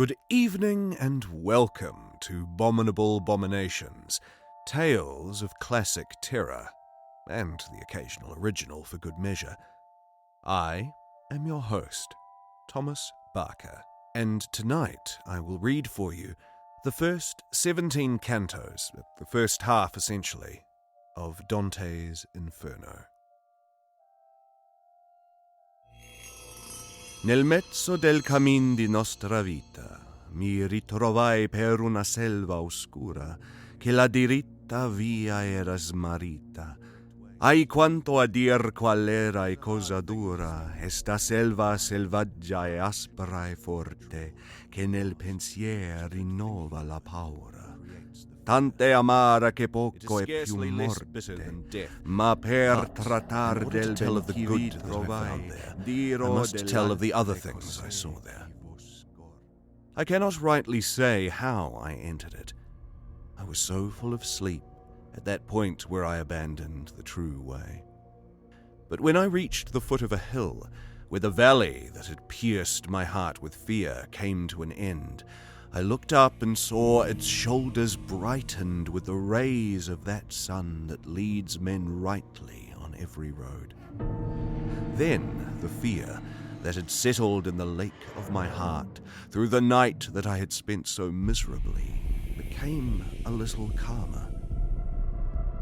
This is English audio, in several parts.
Good evening and welcome to Bominable Bominations, tales of classic terror, and the occasional original for good measure. I am your host, Thomas Barker, and tonight I will read for you the first 17 cantos, the first half essentially, of Dante's Inferno. Nel mezzo del cammin di nostra vita mi ritrovai per una selva oscura che la diritta via era smarrita. Ai quanto a dir qual era e cosa dura esta selva selvaggia e aspra e forte che nel pensier rinnova la paura. Tante amara che poco è più morte, ma per trattar del bel che vi trovai, I must tell of the other things I saw there. I cannot rightly say how I entered it. I was so full of sleep at that point where I abandoned the true way. But when I reached the foot of a hill, where the valley that had pierced my heart with fear came to an end, I looked up and saw its shoulders brightened with the rays of that sun that leads men rightly on every road. Then the fear that had settled in the lake of my heart through the night that I had spent so miserably became a little calmer.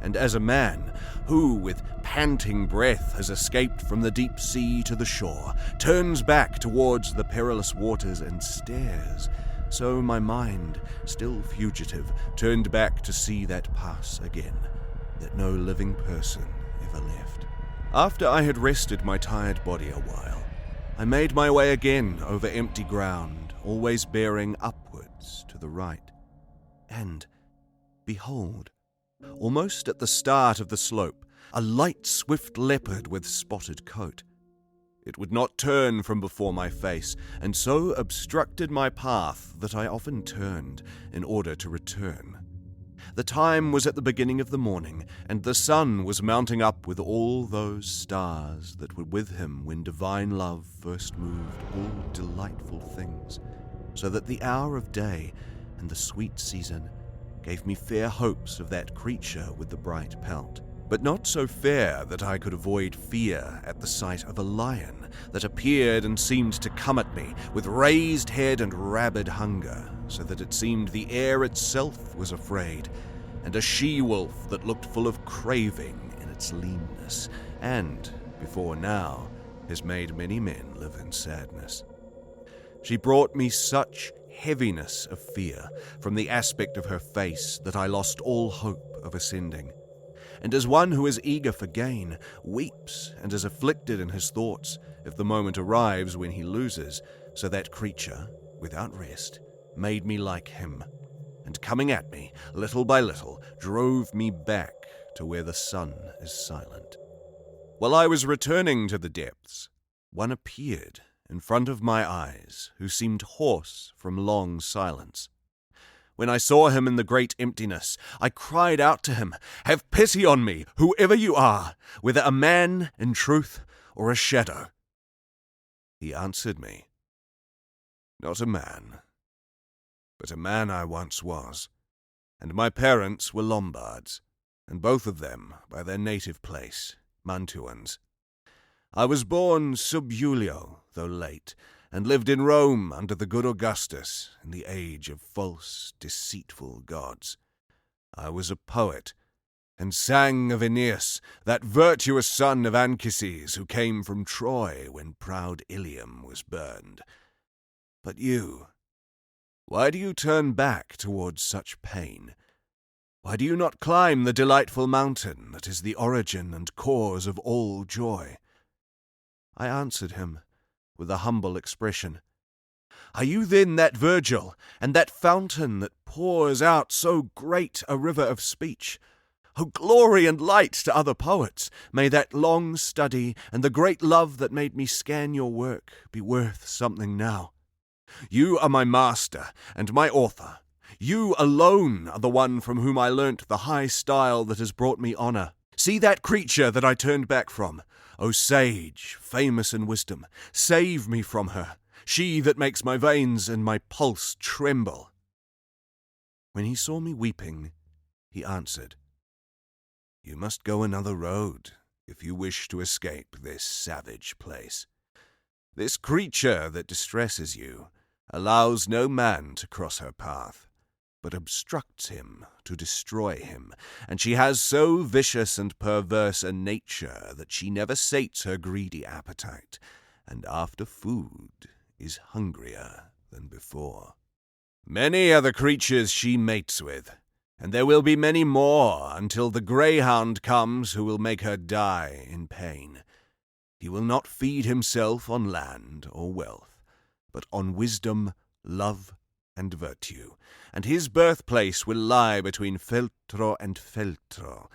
And as a man who, with panting breath, has escaped from the deep sea to the shore, turns back towards the perilous waters and stares, so my mind, still fugitive, turned back to see that pass again, that no living person ever left. After I had rested my tired body a while, I made my way again over empty ground, always bearing upwards to the right. And, behold, almost at the start of the slope, a light swift leopard with spotted coat. It would not turn from before my face, and so obstructed my path that I often turned in order to return. The time was at the beginning of the morning, and the sun was mounting up with all those stars that were with him when divine love first moved all delightful things, so that the hour of day and the sweet season gave me fair hopes of that creature with the bright pelt, but not so fair that I could avoid fear at the sight of a lion that appeared and seemed to come at me with raised head and rabid hunger, so that it seemed the air itself was afraid, and a she-wolf that looked full of craving in its leanness, and, before now, has made many men live in sadness. She brought me such heaviness of fear from the aspect of her face that I lost all hope of ascending. And as one who is eager for gain, weeps and is afflicted in his thoughts if the moment arrives when he loses, so that creature, without rest, made me like him, and coming at me, little by little, drove me back to where the sun is silent. While I was returning to the depths, one appeared in front of my eyes who seemed hoarse from long silence. When I saw him in the great emptiness, I cried out to him, "Have pity on me, whoever you are, whether a man in truth or a shadow." He answered me, "Not a man, but a man I once was, and my parents were Lombards, and both of them by their native place, Mantuans. I was born sub Julio, though late, and lived in Rome under the good Augustus in the age of false, deceitful gods. I was a poet, and sang of Aeneas, that virtuous son of Anchises who came from Troy when proud Ilium was burned. But you, why do you turn back towards such pain? Why do you not climb the delightful mountain that is the origin and cause of all joy?" I answered him with a humble expression, "Are you then that Virgil, and that fountain that pours out so great a river of speech? O glory and light to other poets! May that long study and the great love that made me scan your work be worth something now. You are my master and my author. You alone are the one from whom I learnt the high style that has brought me honor. See that creature that I turned back from. O sage, famous in wisdom, save me from her. she that makes my veins and my pulse tremble." When he saw me weeping, he answered, "You must go another road if you wish to escape this savage place. This creature that distresses you allows no man to cross her path, but obstructs him to destroy him, and she has so vicious and perverse a nature that she never sates her greedy appetite, and after food is hungrier than before. Many are the creatures she mates with, and there will be many more until the greyhound comes who will make her die in pain. He will not feed himself on land or wealth, but on wisdom, love, and virtue, and his birthplace will lie between Feltro and Feltro.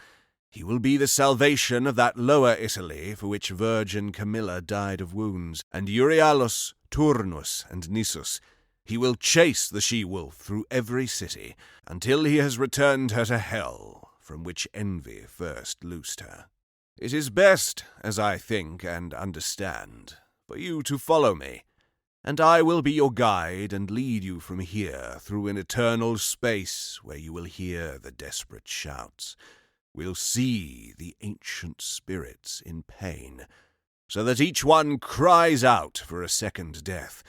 He will be the salvation of that lower Italy for which Virgin Camilla died of wounds, and Euryalus, Turnus, and Nisus. He will chase the she-wolf through every city, until he has returned her to hell, from which envy first loosed her. It is best, as I think and understand, for you to follow me, and I will be your guide and lead you from here through an eternal space where you will hear the desperate shouts, will see the ancient spirits in pain, so that each one cries out for a second death,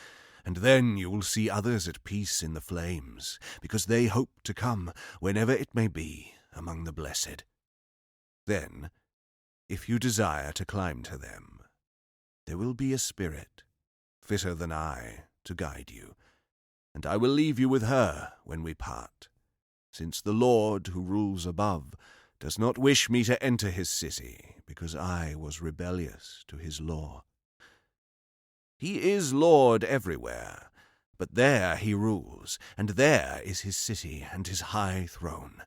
and then you will see others at peace in the flames, because they hope to come, whenever it may be, among the blessed. Then, if you desire to climb to them, there will be a spirit, fitter than I, to guide you, and I will leave you with her when we part, since the Lord who rules above does not wish me to enter his city, because I was rebellious to his law. He is Lord everywhere, but there he rules, and there is his city and his high throne.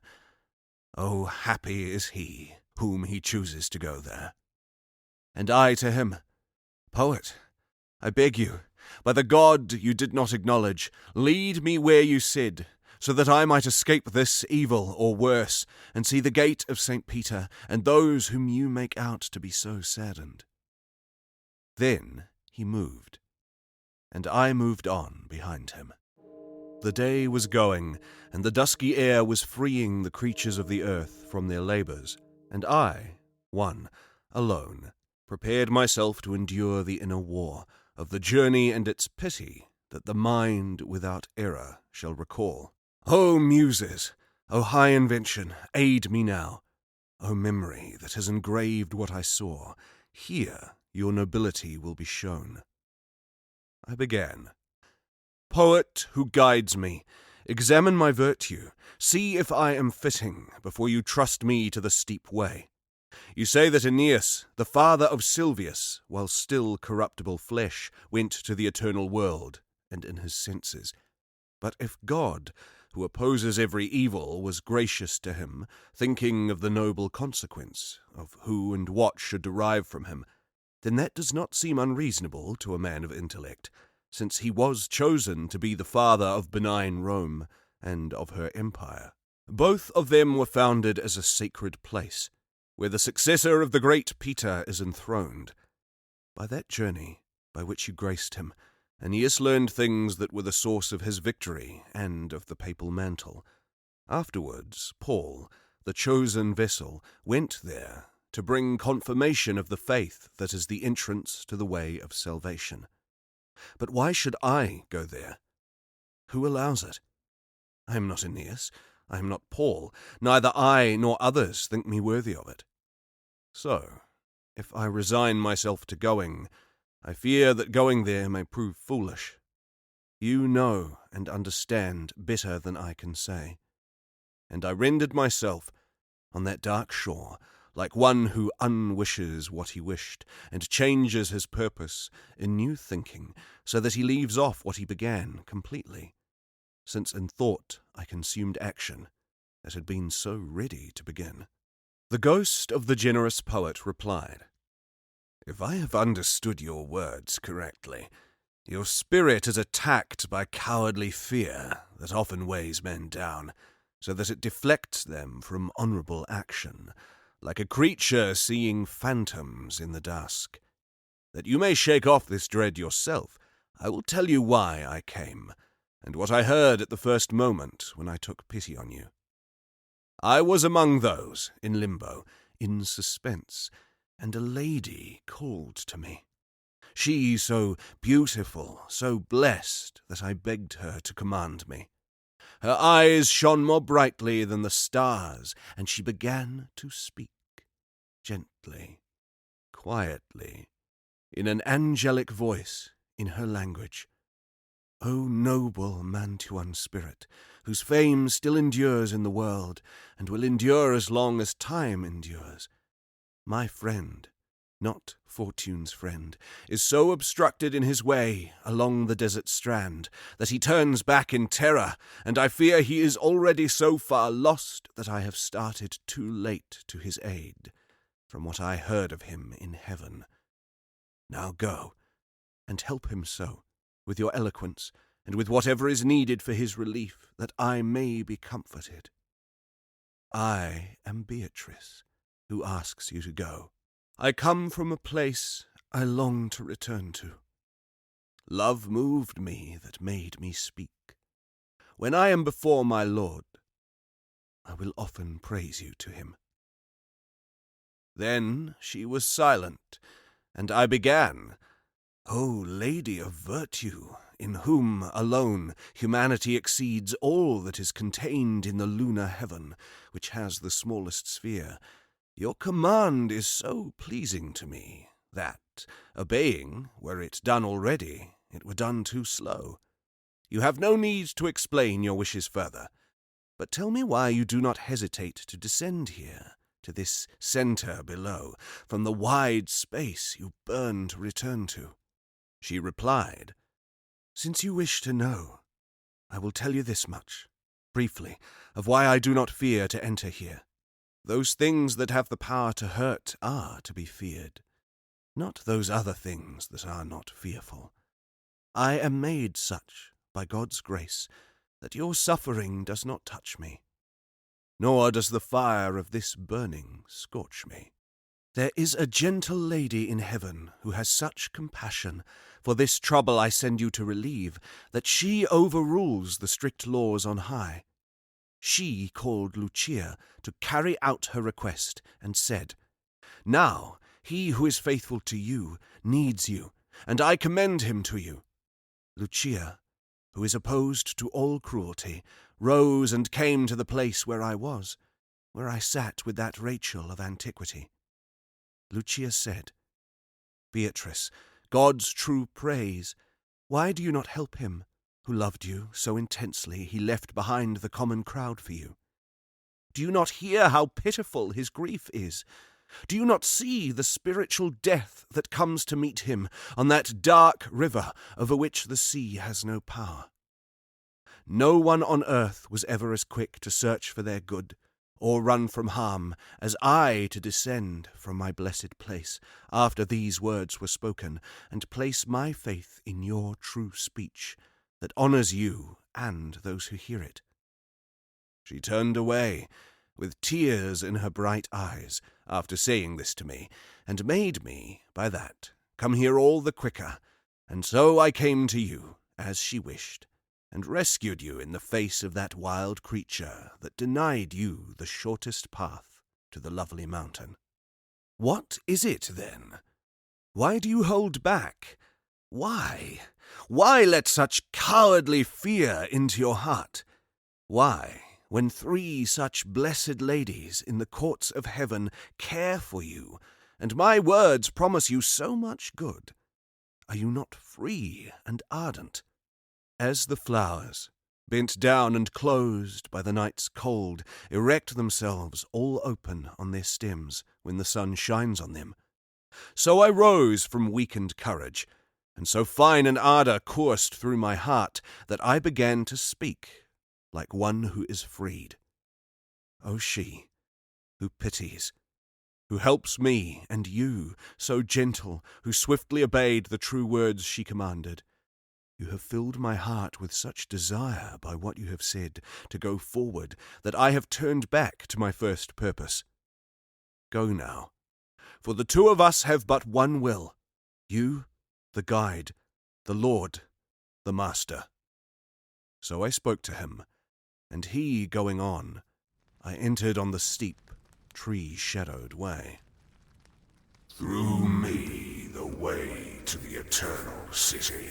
Oh, happy is he whom he chooses to go there. And I to him, "Poet, I beg you, by the God you did not acknowledge, lead me where you sit, so that I might escape this evil or worse, and see the gate of St. Peter, and those whom you make out to be so saddened." Then he moved, and I moved on behind him. The day was going, and the dusky air was freeing the creatures of the earth from their labours, and I, one, alone, prepared myself to endure the inner war of the journey and its pity that the mind without error shall recall. O muses, O high invention, aid me now. O memory that has engraved what I saw, here your nobility will be shown. I began. Poet who guides me, examine my virtue, see if I am fitting, before you trust me to the steep way. You say that Aeneas, the father of Silvius, while still corruptible flesh, went to the eternal world, and in his senses. But if God, who opposes every evil, was gracious to him, thinking of the noble consequence, of who and what should derive from him, then that does not seem unreasonable to a man of intellect, since he was chosen to be the father of benign Rome and of her empire. Both of them were founded as a sacred place, where the successor of the great Peter is enthroned. By that journey by which you graced him, Aeneas learned things that were the source of his victory and of the papal mantle. Afterwards, Paul, the chosen vessel, went there to bring confirmation of the faith that is the entrance to the way of salvation. But why should I go there? Who allows it? I am not Aeneas, I am not Paul, neither I nor others think me worthy of it. So, if I resign myself to going, I fear that going there may prove foolish. You know and understand better than I can say. And I rendered myself, on that dark shore, like one who unwishes what he wished, and changes his purpose in new thinking, so that he leaves off what he began completely, since in thought I consumed action that had been so ready to begin. The ghost of the generous poet replied, "If I have understood your words correctly, your spirit is attacked by cowardly fear that often weighs men down, so that it deflects them from honourable action, like a creature seeing phantoms in the dusk. That you may shake off this dread yourself, I will tell you why I came, and what I heard at the first moment when I took pity on you. I was among those in limbo, in suspense, and a lady called to me. She so beautiful, so blessed, that I begged her to command me. Her eyes shone more brightly than the stars, and she began to speak, gently, quietly, in an angelic voice, in her language. O noble Mantuan spirit, whose fame still endures in the world, and will endure as long as time endures, my friend, not Fortune's friend, is so obstructed in his way along the desert strand that he turns back in terror, and I fear he is already so far lost that I have started too late to his aid, from what I heard of him in heaven. Now go, and help him so, with your eloquence, and with whatever is needed for his relief, that I may be comforted. I am Beatrice, who asks you to go. I come from a place I long to return to. Love moved me that made me speak. When I am before my Lord, I will often praise you to him. Then she was silent, and I began, O Lady of Virtue, in whom alone humanity exceeds all that is contained in the lunar heaven, which has the smallest sphere, your command is so pleasing to me that, obeying, were it done already, it were done too slow. You have no need to explain your wishes further, but tell me why you do not hesitate to descend here, to this centre below, from the wide space you burn to return to. She replied, Since you wish to know, I will tell you this much, briefly, of why I do not fear to enter here. Those things that have the power to hurt are to be feared, not those other things that are not fearful. I am made such, by God's grace, that your suffering does not touch me, nor does the fire of this burning scorch me. There is a gentle lady in heaven who has such compassion for this trouble I send you to relieve, that she overrules the strict laws on high. She called Lucia to carry out her request, and said, Now he who is faithful to you needs you, and I commend him to you. Lucia, who is opposed to all cruelty, rose and came to the place where I was, where I sat with that Rachel of antiquity. Lucia said, Beatrice, God's true praise, why do you not help him, who loved you so intensely he left behind the common crowd for you? Do you not hear how pitiful his grief is? Do you not see the spiritual death that comes to meet him on that dark river over which the sea has no power? No one on earth was ever as quick to search for their good, or run from harm, as I to descend from my blessed place, after these words were spoken, and place my faith in your true speech, that honours you and those who hear it. She turned away, with tears in her bright eyes, after saying this to me, and made me, by that, come here all the quicker, and so I came to you, as she wished, and rescued you in the face of that wild creature that denied you the shortest path to the lovely mountain. What is it, then? Why do you hold back? Why? Why let such cowardly fear into your heart? Why, when 3 such blessed ladies in the courts of heaven care for you, and my words promise you so much good, are you not free and ardent? As the flowers, bent down and closed by the night's cold, erect themselves all open on their stems when the sun shines on them, so I rose from weakened courage, and so fine an ardour coursed through my heart that I began to speak like one who is freed. O she, who pities, who helps me and you, so gentle, who swiftly obeyed the true words she commanded, you have filled my heart with such desire by what you have said to go forward that I have turned back to my first purpose. Go now, for the 2 of us have but one will, you, the guide, the Lord, the Master. So I spoke to him, and he going on, I entered on the steep, tree-shadowed way. Through me the way to the eternal city.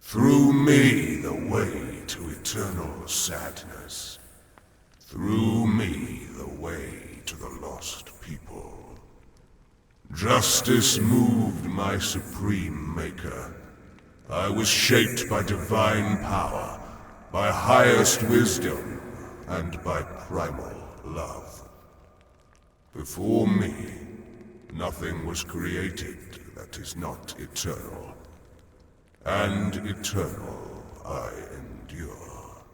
Through me the way to eternal sadness. Through me the way to the lost people. Justice moved my supreme maker. I was shaped by divine power, by highest wisdom, and by primal love. Before me, nothing was created that is not eternal. And eternal I endure.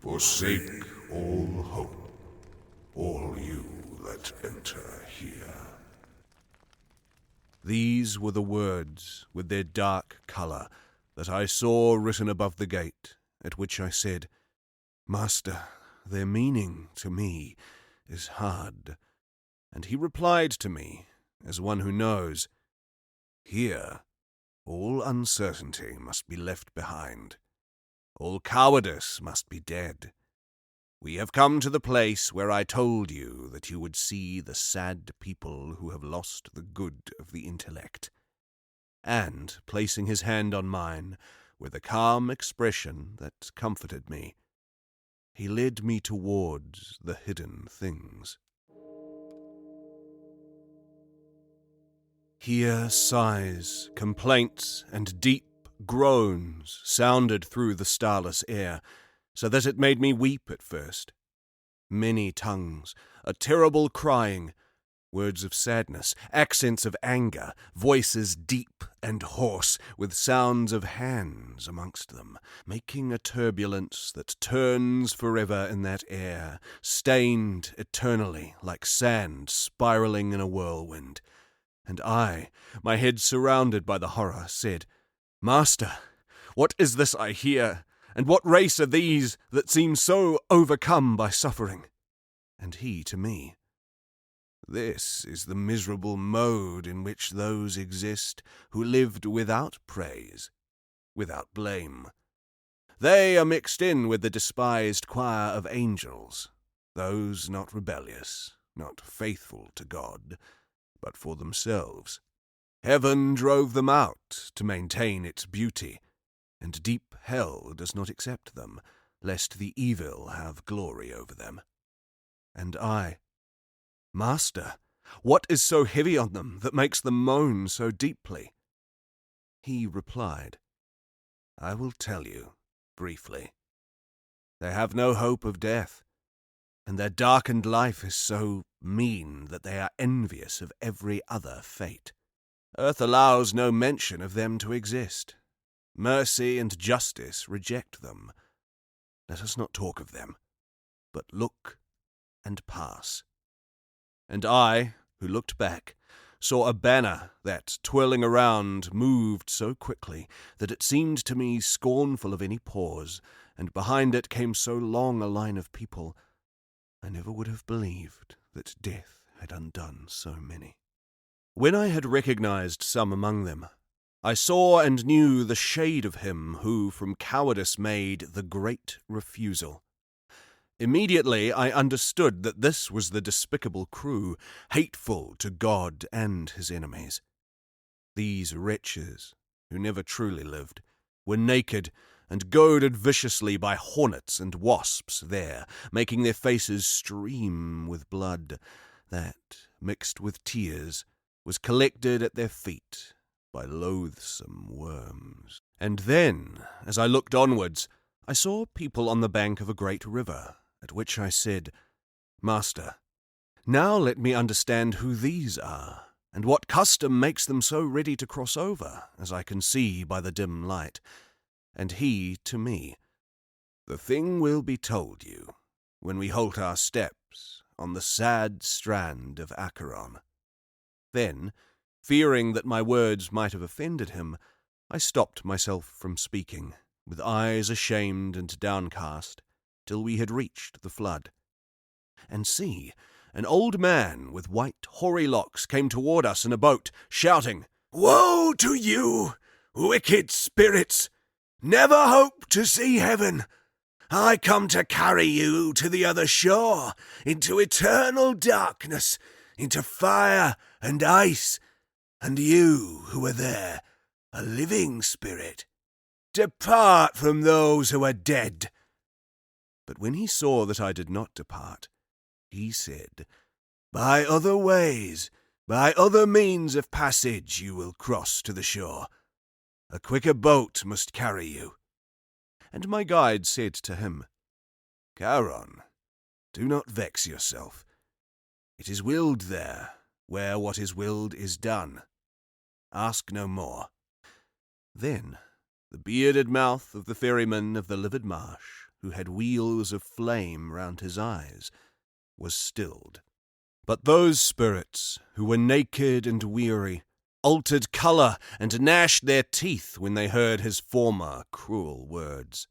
Forsake all hope, all you that enter here. These were the words, with their dark colour, that I saw written above the gate, at which I said, Master, their meaning to me is hard. And he replied to me, as one who knows, Here, all uncertainty must be left behind. All cowardice must be dead. We have come to the place where I told you that you would see the sad people who have lost the good of the intellect. And, placing his hand on mine, with a calm expression that comforted me, he led me towards the hidden things. Here sighs, complaints, and deep groans sounded through the starless air, so that it made me weep at first. Many tongues, a terrible crying, words of sadness, accents of anger, voices deep and hoarse, with sounds of hands amongst them, making a turbulence that turns forever in that air, stained eternally like sand spiraling in a whirlwind. And I, my head surrounded by the horror, said, Master, what is this I hear, and what race are these that seem so overcome by suffering? And he to me, This is the miserable mode in which those exist who lived without praise, without blame. They are mixed in with the despised choir of angels, those not rebellious, not faithful to God, but for themselves. Heaven drove them out to maintain its beauty, and deep hell does not accept them, lest the evil have glory over them. And I, Master, what is so heavy on them that makes them moan so deeply? He replied, I will tell you, briefly. They have no hope of death, and their darkened life is so mean that they are envious of every other fate. Earth allows no mention of them to exist. Mercy and justice reject them. Let us not talk of them, but look and pass. And I, who looked back, saw a banner that, twirling around, moved so quickly that it seemed to me scornful of any pause, and behind it came so long a line of people, I never would have believed that death had undone so many. When I had recognized some among them, I saw and knew the shade of him who from cowardice made the great refusal. Immediately I understood that this was the despicable crew, hateful to God and his enemies. These wretches, who never truly lived, were naked and goaded viciously by hornets and wasps there, making their faces stream with blood that, mixed with tears, was collected at their feet by loathsome worms. And then, as I looked onwards, I saw people on the bank of a great river, at which I said, Master, now let me understand who these are, and what custom makes them so ready to cross over, as I can see by the dim light. And he to me, The thing will be told you when we halt our steps on the sad strand of Acheron. Then, fearing that my words might have offended him, I stopped myself from speaking, with eyes ashamed and downcast, till we had reached the flood. And see, an old man with white hoary locks came toward us in a boat, shouting, Woe to you, wicked spirits! never hope to see heaven. I come to carry you to the other shore, into eternal darkness, into fire and ice, and you who are there, a living spirit, depart from those who are dead." But when he saw that I did not depart, he said, "By other ways, by other means of passage you will cross to the shore. A quicker boat must carry you." And my guide said to him, "Charon, do not vex yourself. It is willed there, where what is willed is done. Ask no more." Then the bearded mouth of the ferryman of the livid marsh, who had wheels of flame round his eyes, was stilled. But those spirits, who were naked and weary, altered colour and gnashed their teeth when they heard his former cruel words.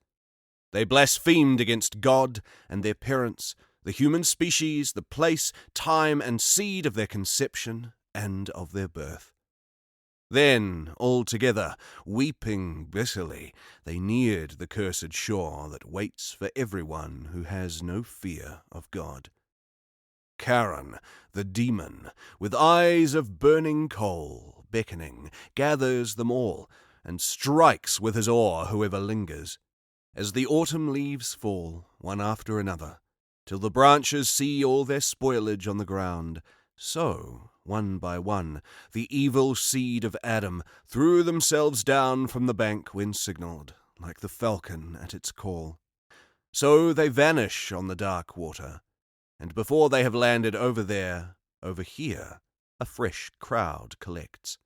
They blasphemed against God and their parents, the human species, the place, time, and seed of their conception and of their birth. Then, all together, weeping bitterly, they neared the cursed shore that waits for everyone who has no fear of God. Charon, the demon, with eyes of burning coal, beckoning, gathers them all, and strikes with his oar whoever lingers, as the autumn leaves fall, one after another, till the branches see all their spoilage on the ground. So, one by one, the evil seed of Adam threw themselves down from the bank when signalled, like the falcon at its call. So they vanish on the dark water, and before they have landed over here, a fresh crowd collects.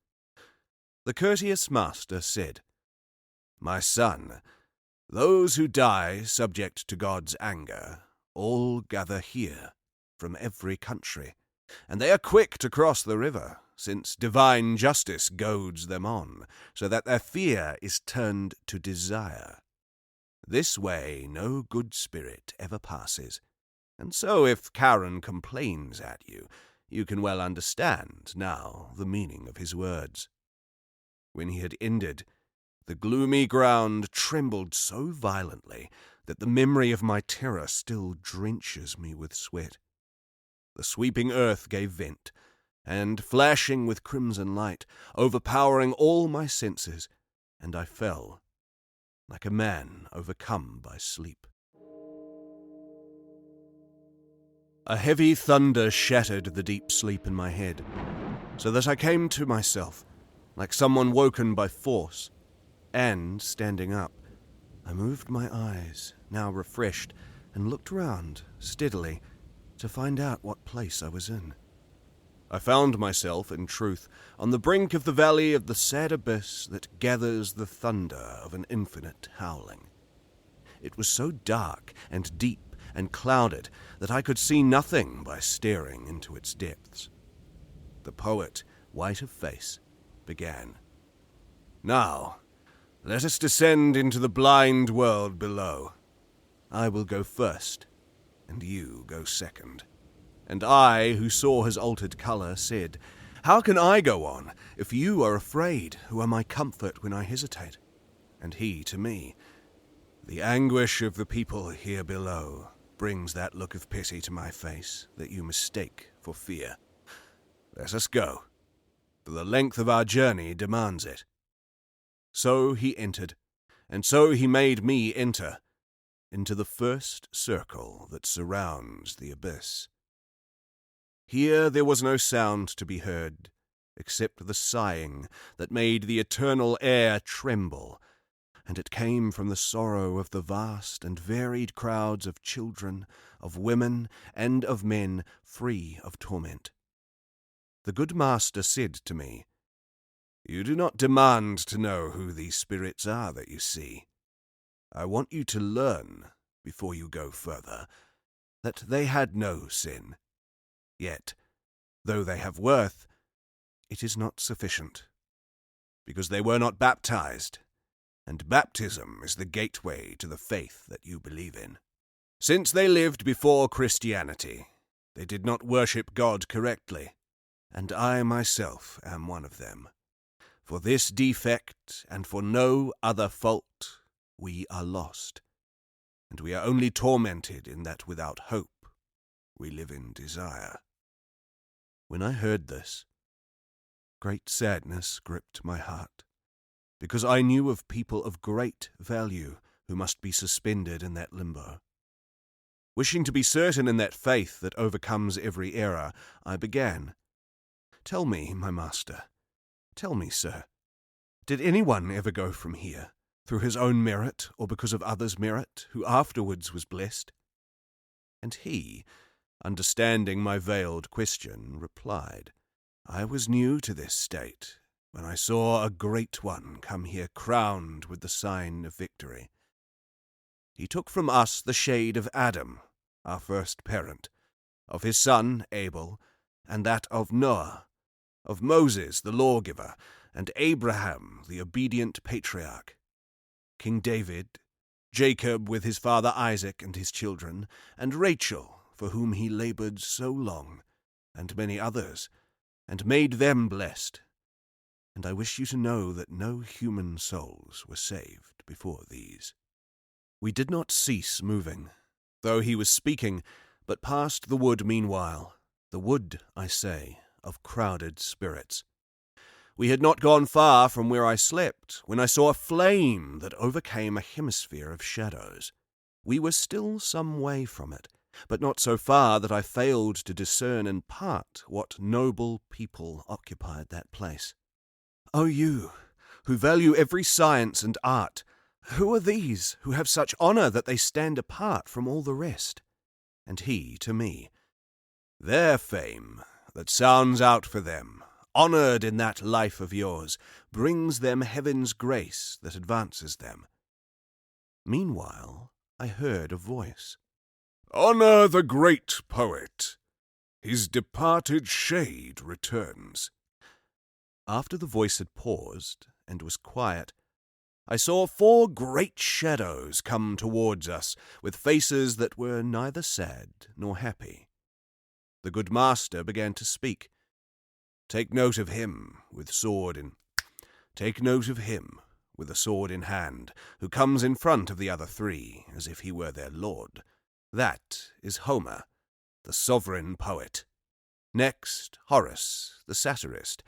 The courteous master said, "My son, those who die subject to God's anger all gather here from every country, and they are quick to cross the river, since divine justice goads them on, so that their fear is turned to desire. This way no good spirit ever passes, and so if Charon complains at you, you can well understand now the meaning of his words." When he had ended, the gloomy ground trembled so violently that the memory of my terror still drenches me with sweat. The sweeping earth gave vent, and, flashing with crimson light, overpowering all my senses, and I fell, like a man overcome by sleep. A heavy thunder shattered the deep sleep in my head, so that I came to myself, like someone woken by force, and, standing up, I moved my eyes, now refreshed, and looked round, steadily, to find out what place I was in. I found myself, in truth, on the brink of the valley of the sad abyss that gathers the thunder of an infinite howling. It was so dark and deep and clouded that I could see nothing by staring into its depths. The poet, white of face, began, "Now, let us descend into the blind world below. I will go first, and you go second." And I, who saw his altered colour, said, "How can I go on, if you are afraid, who are my comfort when I hesitate?" And he to me, "The anguish of the people here below brings that look of pity to my face that you mistake for fear. Let us go, for the length of our journey demands it." So he entered, and so he made me enter, into the first circle that surrounds the abyss. Here there was no sound to be heard, except the sighing that made the eternal air tremble, and it came from the sorrow of the vast and varied crowds of children, of women, and of men free of torment. The good master said to me, "You do not demand to know who these spirits are that you see. I want you to learn, before you go further, that they had no sin. Yet, though they have worth, it is not sufficient, because they were not baptized, and baptism is the gateway to the faith that you believe in. Since they lived before Christianity, they did not worship God correctly, and I myself am one of them. For this defect, and for no other fault, we are lost, and we are only tormented in that without hope we live in desire. When I heard this, great sadness gripped my heart, because I knew of people of great value who must be suspended in that limbo. Wishing to be certain in that faith that overcomes every error, I began. Tell me, my master, tell me, sir, did anyone ever go from here, through his own merit or because of others' merit, who afterwards was blessed? And he, understanding my veiled question, replied, I was new to this state, when I saw a great one come here crowned with the sign of victory. He took from us the shade of Adam, our first parent, of his son Abel, and that of Noah, of Moses the lawgiver, and Abraham the obedient patriarch, King David, Jacob with his father Isaac and his children, and Rachel, for whom he labored so long, and many others, and made them blessed. And I wish you to know that no human souls were saved before these. We did not cease moving, though he was speaking, but passed the wood meanwhile, the wood, I say, of crowded spirits. We had not gone far from where I slept, when I saw a flame that overcame a hemisphere of shadows. We were still some way from it, but not so far that I failed to discern in part what noble people occupied that place. O you, who value every science and art, who are these who have such honour that they stand apart from all the rest? And he to me, their fame, that sounds out for them, honoured in that life of yours, brings them heaven's grace that advances them. Meanwhile I heard a voice. Honour the great poet. His departed shade returns. After the voice had paused and was quiet, I saw 4 great shadows come towards us, with faces that were neither sad nor happy. The good master began to speak. Take note of him with a sword in hand, who comes in front of the other 3, as if he were their lord. That is Homer, the sovereign poet. Next, Horace, the satirist.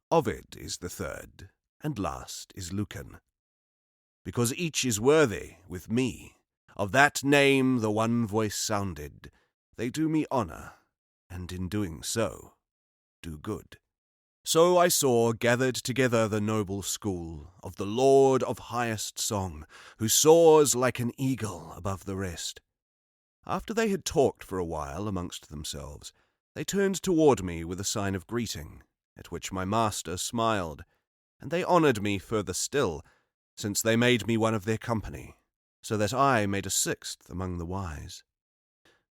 Ovid is the 3rd, and last is Lucan. Because each is worthy, with me, of that name the one voice sounded, they do me honour, and in doing so, do good. So I saw gathered together the noble school of the Lord of highest song, who soars like an eagle above the rest. After they had talked for a while amongst themselves, they turned toward me with a sign of greeting, at which my master smiled, and they honoured me further still, since they made me one of their company, so that I made a 6th among the wise.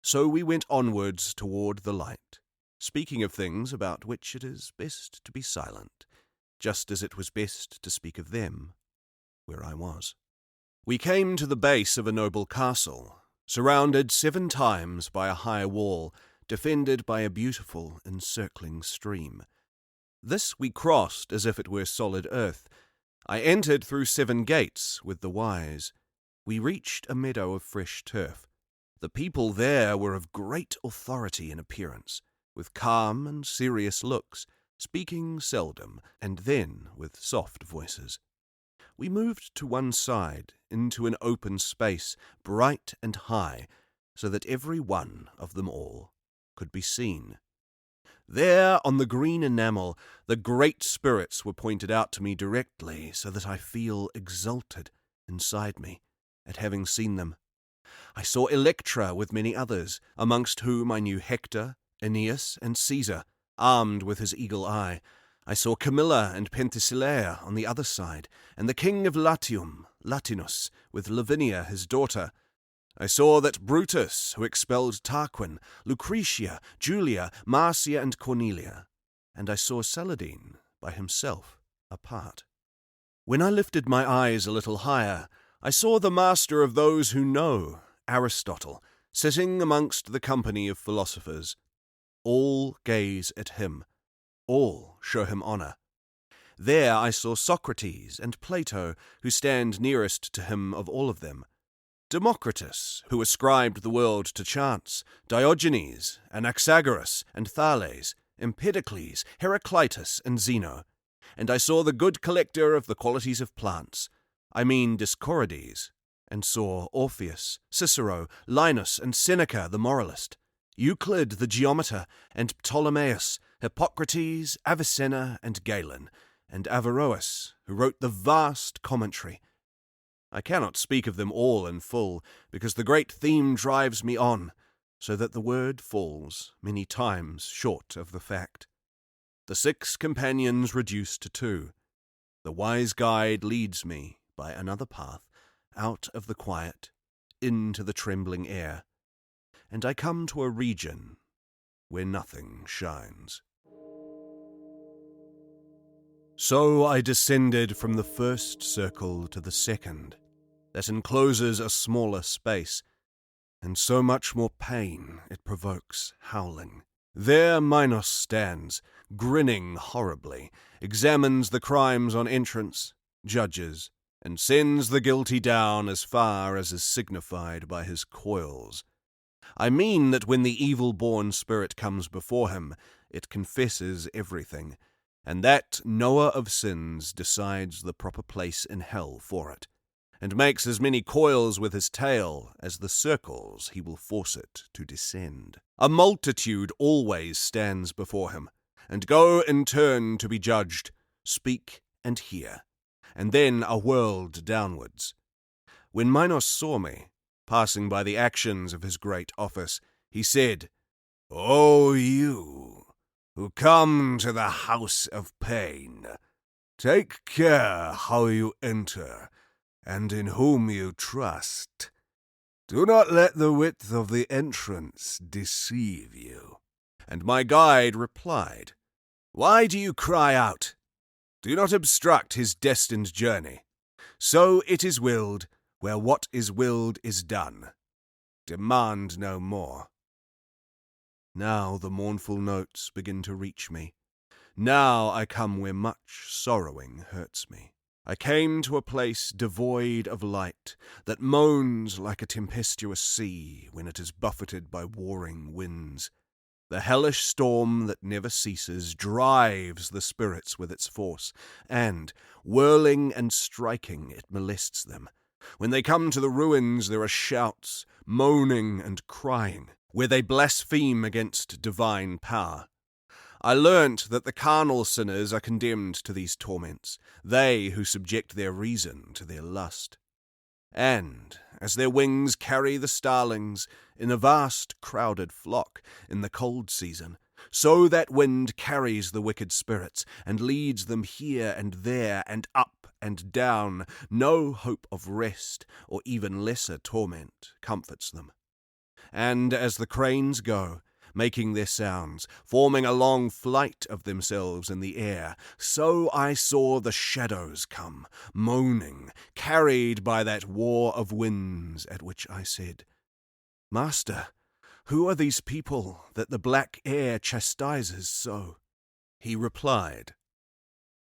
So we went onwards toward the light, speaking of things about which it is best to be silent, just as it was best to speak of them, where I was. We came to the base of a noble castle, surrounded 7 times by a high wall, defended by a beautiful encircling stream. This we crossed as if it were solid earth. I entered through 7 gates with the wise. We reached a meadow of fresh turf. The people there were of great authority in appearance, with calm and serious looks, speaking seldom, and then with soft voices. We moved to one side, into an open space, bright and high, so that every one of them all could be seen. There, on the green enamel, the great spirits were pointed out to me directly, so that I feel exulted inside me at having seen them. I saw Electra with many others, amongst whom I knew Hector, Aeneas, and Caesar, armed with his eagle eye. I saw Camilla and Penthesilea on the other side, and the king of Latium, Latinus, with Lavinia his daughter. I saw that Brutus, who expelled Tarquin, Lucretia, Julia, Marcia, and Cornelia, and I saw Saladin by himself apart. When I lifted my eyes a little higher, I saw the master of those who know, Aristotle, sitting amongst the company of philosophers. All gaze at him, all show him honour. There I saw Socrates and Plato, who stand nearest to him of all of them, Democritus, who ascribed the world to chance, Diogenes, Anaxagoras, and Thales, Empedocles, Heraclitus, and Zeno. And I saw the good collector of the qualities of plants, I mean Discorides, and saw Orpheus, Cicero, Linus, and Seneca the moralist, Euclid the geometer, and Ptolemaeus, Hippocrates, Avicenna, and Galen, and Averroes, who wrote the vast commentary. I cannot speak of them all in full, because the great theme drives me on, so that the word falls many times short of the fact. The 6 companions reduce to 2. The wise guide leads me by another path, out of the quiet, into the trembling air, and I come to a region where nothing shines. So I descended from the first circle to the second, that encloses a smaller space, and so much more pain it provokes howling. There Minos stands, grinning horribly, examines the crimes on entrance, judges, and sends the guilty down as far as is signified by his coils. I mean that when the evil-born spirit comes before him, it confesses everything, and that knower of sins decides the proper place in hell for it, and makes as many coils with his tail as the circles he will force it to descend. A multitude always stands before him, and go in turn to be judged, speak and hear, and then are whirled downwards. When Minos saw me, passing by the actions of his great office, he said, "O you, who come to the house of pain, take care how you enter, and in whom you trust. Do not let the width of the entrance deceive you." And my guide replied, "Why do you cry out? Do not obstruct his destined journey. So it is willed, where what is willed is done. Demand no more." Now the mournful notes begin to reach me. Now I come where much sorrowing hurts me. I came to a place devoid of light, that moans like a tempestuous sea when it is buffeted by warring winds. The hellish storm that never ceases drives the spirits with its force, and, whirling and striking, it molests them. When they come to the ruins, there are shouts, moaning and crying, where they blaspheme against divine power. I learnt that the carnal sinners are condemned to these torments, they who subject their reason to their lust. And, as their wings carry the starlings in a vast crowded flock in the cold season, so that wind carries the wicked spirits and leads them here and there and up and down, no hope of rest or even lesser torment comforts them. And as the cranes go, making their sounds, forming a long flight of themselves in the air, so I saw the shadows come, moaning, carried by that war of winds, at which I said, "Master, who are these people that the black air chastises so?" He replied,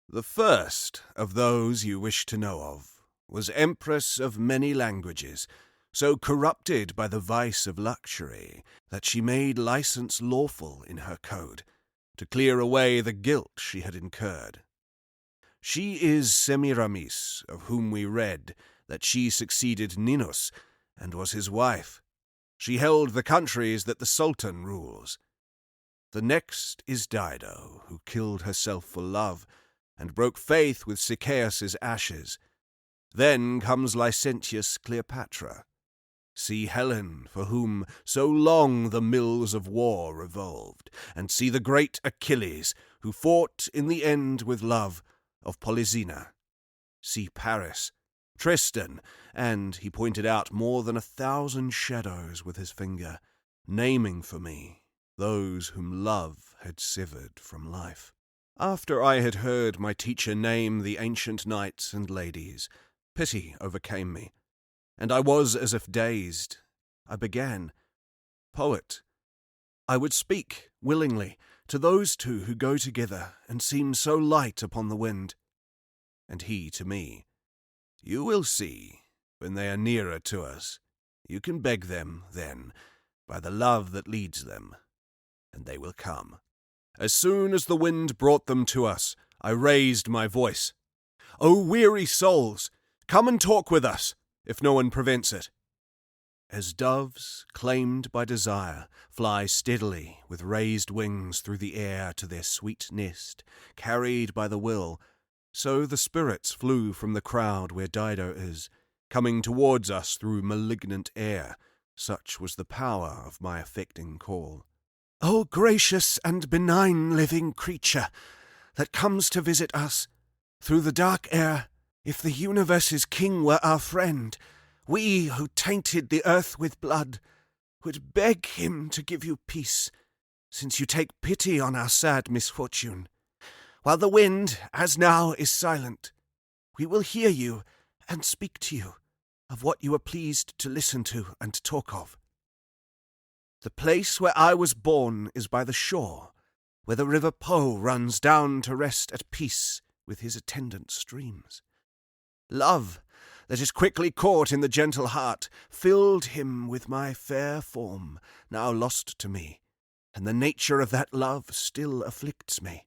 "The first of those you wish to know of was Empress of many languages, so corrupted by the vice of luxury that she made license lawful in her code, to clear away the guilt she had incurred. She is Semiramis, of whom we read that she succeeded Ninus and was his wife. She held the countries that the Sultan rules. The next is Dido, who killed herself for love, and broke faith with Sichaeus' ashes. Then comes licentious Cleopatra. See Helen, for whom so long the mills of war revolved, and see the great Achilles, who fought in the end with love of Polyxena. See Paris, Tristan, and he pointed out more than 1,000 shadows with his finger, naming for me those whom love had severed from life. After I had heard my teacher name the ancient knights and ladies, pity overcame me, and I was as if dazed. I began, "Poet, I would speak, willingly, to those two who go together and seem so light upon the wind. and he to me. "You will see, when they are nearer to us. You can beg them, then, by the love that leads them, and they will come." As soon as the wind brought them to us, I raised my voice. "O weary souls, come and talk with us, if no one prevents it." As doves, claimed by desire, fly steadily with raised wings through the air to their sweet nest, carried by the will, so the spirits flew from the crowd where Dido is, coming towards us through malignant air. Such was the power of my affecting call. "O gracious and benign living creature that comes to visit us through the dark air, if the universe's king were our friend, we who tainted the earth with blood would beg him to give you peace, since you take pity on our sad misfortune. While the wind, as now, is silent, we will hear you and speak to you of what you are pleased to listen to and talk of. The place where I was born is by the shore, where the river Po runs down to rest at peace with his attendant streams. Love, that is quickly caught in the gentle heart, filled him with my fair form, now lost to me, and the nature of that love still afflicts me.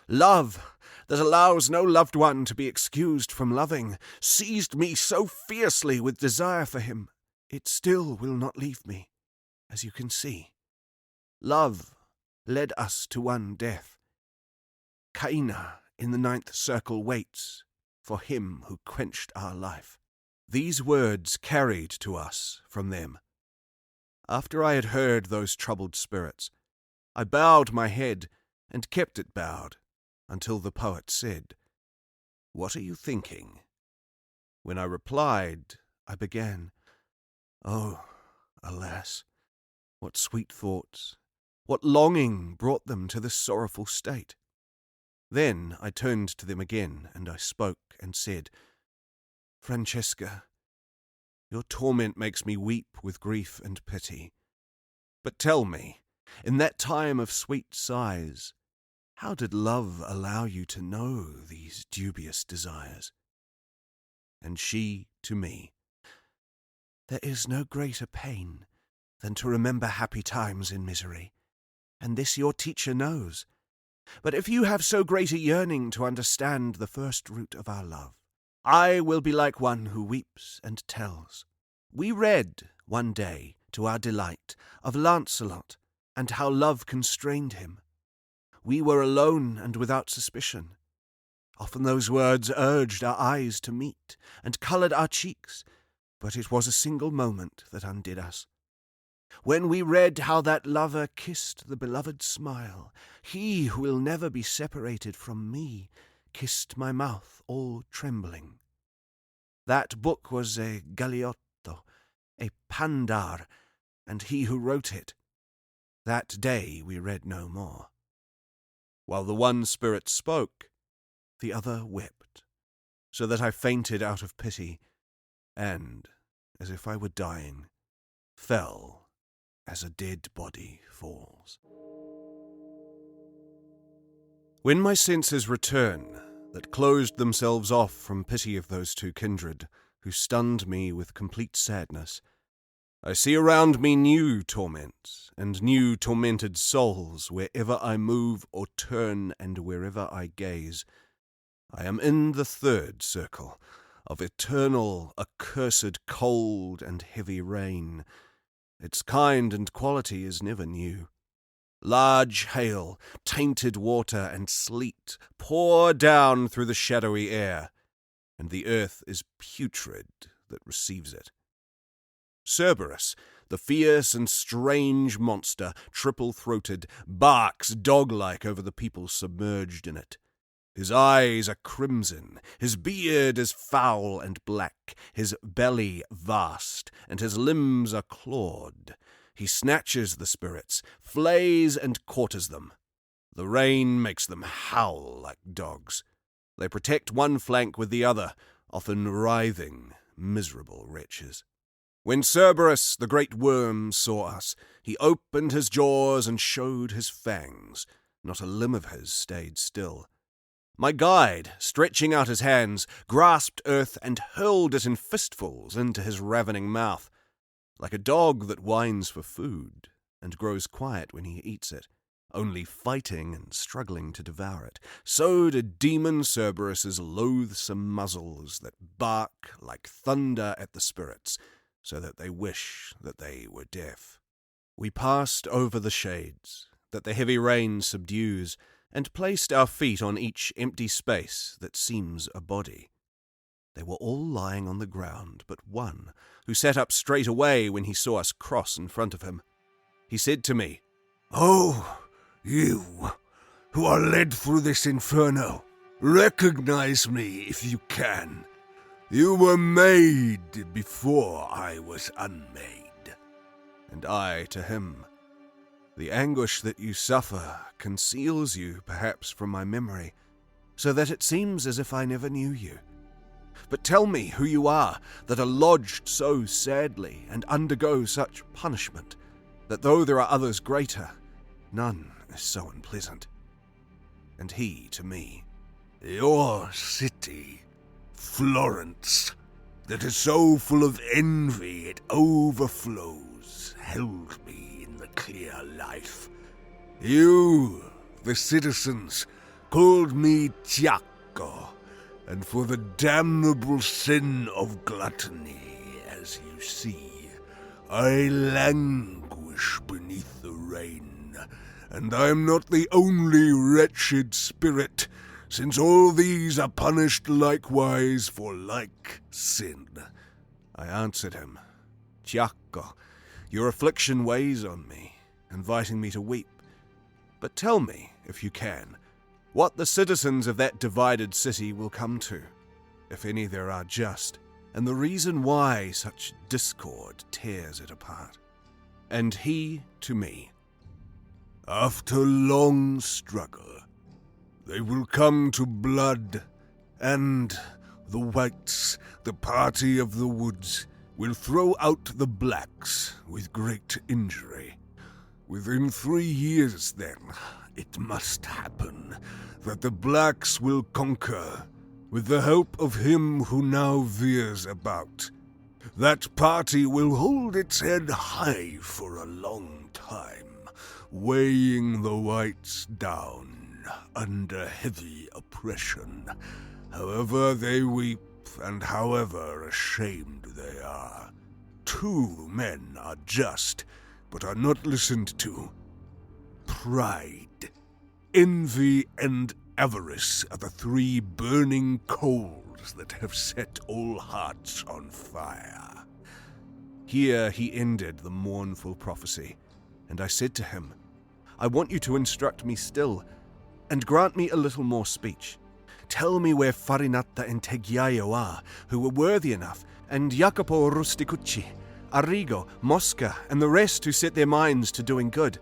Love, that allows no loved one to be excused from loving, seized me so fiercely with desire for him, it still will not leave me, as you can see. Love led us to one death. Kline in the 9th circle waits for him who quenched our life." These words carried to us from them. After I had heard those troubled spirits, I bowed my head and kept it bowed until the poet said, "What are you thinking?" When I replied, I began, "Oh, alas, what sweet thoughts, what longing brought them to this sorrowful state?" Then I turned to them again, and I spoke and said, "Francesca, your torment makes me weep with grief and pity. But tell me, in that time of sweet sighs, how did love allow you to know these dubious desires?" And she to me, "There is no greater pain than to remember happy times in misery, and this your teacher knows. But if you have so great a yearning to understand the first root of our love, I will be like one who weeps and tells. We read, one day, to our delight, of Lancelot, and how love constrained him. We were alone and without suspicion. Often those words urged our eyes to meet, and coloured our cheeks, but it was a single moment that undid us. When we read how that lover kissed the beloved smile, he who will never be separated from me kissed my mouth all trembling. That book was a Galeotto, a Pandar, and he who wrote it. That day we read no more. While the one spirit spoke, the other wept, so that I fainted out of pity, and, as if I were dying, fell as a dead body falls. When my senses return, that closed themselves off from pity of those two kindred, who stunned me with complete sadness, I see around me new torments, and new tormented souls wherever I move or turn and wherever I gaze. I am in the 3rd circle, of eternal, accursed cold and heavy rain. Its kind and quality is never new. Large hail, tainted water, and sleet pour down through the shadowy air, and the earth is putrid that receives it. Cerberus, the fierce and strange monster, triple-throated, barks dog-like over the people submerged in it. His eyes are crimson, his beard is foul and black, his belly vast, and his limbs are clawed. He snatches the spirits, flays and quarters them. The rain makes them howl like dogs. They protect one flank with the other, often writhing, miserable wretches. When Cerberus, the great worm, saw us, he opened his jaws and showed his fangs. Not a limb of his stayed still. My guide, stretching out his hands, grasped earth and hurled it in fistfuls into his ravening mouth, like a dog that whines for food and grows quiet when he eats it, only fighting and struggling to devour it. So did demon Cerberus's loathsome muzzles that bark like thunder at the spirits, so that they wish that they were deaf. We passed over the shades that the heavy rain subdues, and placed our feet on each empty space that seems a body. They were all lying on the ground but one, who sat up straight away when he saw us cross in front of him. He said to me, "Oh, you, who are led through this inferno, recognize me if you can. You were made before I was unmade." And I to him, "The anguish that you suffer conceals you perhaps from my memory, so that it seems as if I never knew you. But tell me who you are that are lodged so sadly and undergo such punishment, that though there are others greater, none is so unpleasant." And he to me, "Your city, Florence, that is so full of envy it overflows, held me in the clear life. You, the citizens, called me Tiacco, and for the damnable sin of gluttony, as you see, I languish beneath the rain, and I am not the only wretched spirit, since all these are punished likewise for like sin." I answered him, "Tiacco, your affliction weighs on me, inviting me to weep. But tell me, if you can, what the citizens of that divided city will come to, if any there are just, and the reason why such discord tears it apart." And he to me, "After long struggle, they will come to blood, and the whites, the party of the woods, will throw out the blacks with great injury. Within 3 years, then, it must happen that the blacks will conquer, with the help of him who now veers about. That party will hold its head high for a long time, weighing the whites down under heavy oppression, however they weep and however ashamed they are. 2 men are just, but are not listened to. Pride, envy, and avarice are the 3 burning coals that have set all hearts on fire." Here he ended the mournful prophecy, and I said to him, "I want you to instruct me still, and grant me a little more speech. Tell me where Farinata and Tegiaio are, who were worthy enough, and Jacopo Rusticucci, Arrigo, Mosca, and the rest who set their minds to doing good.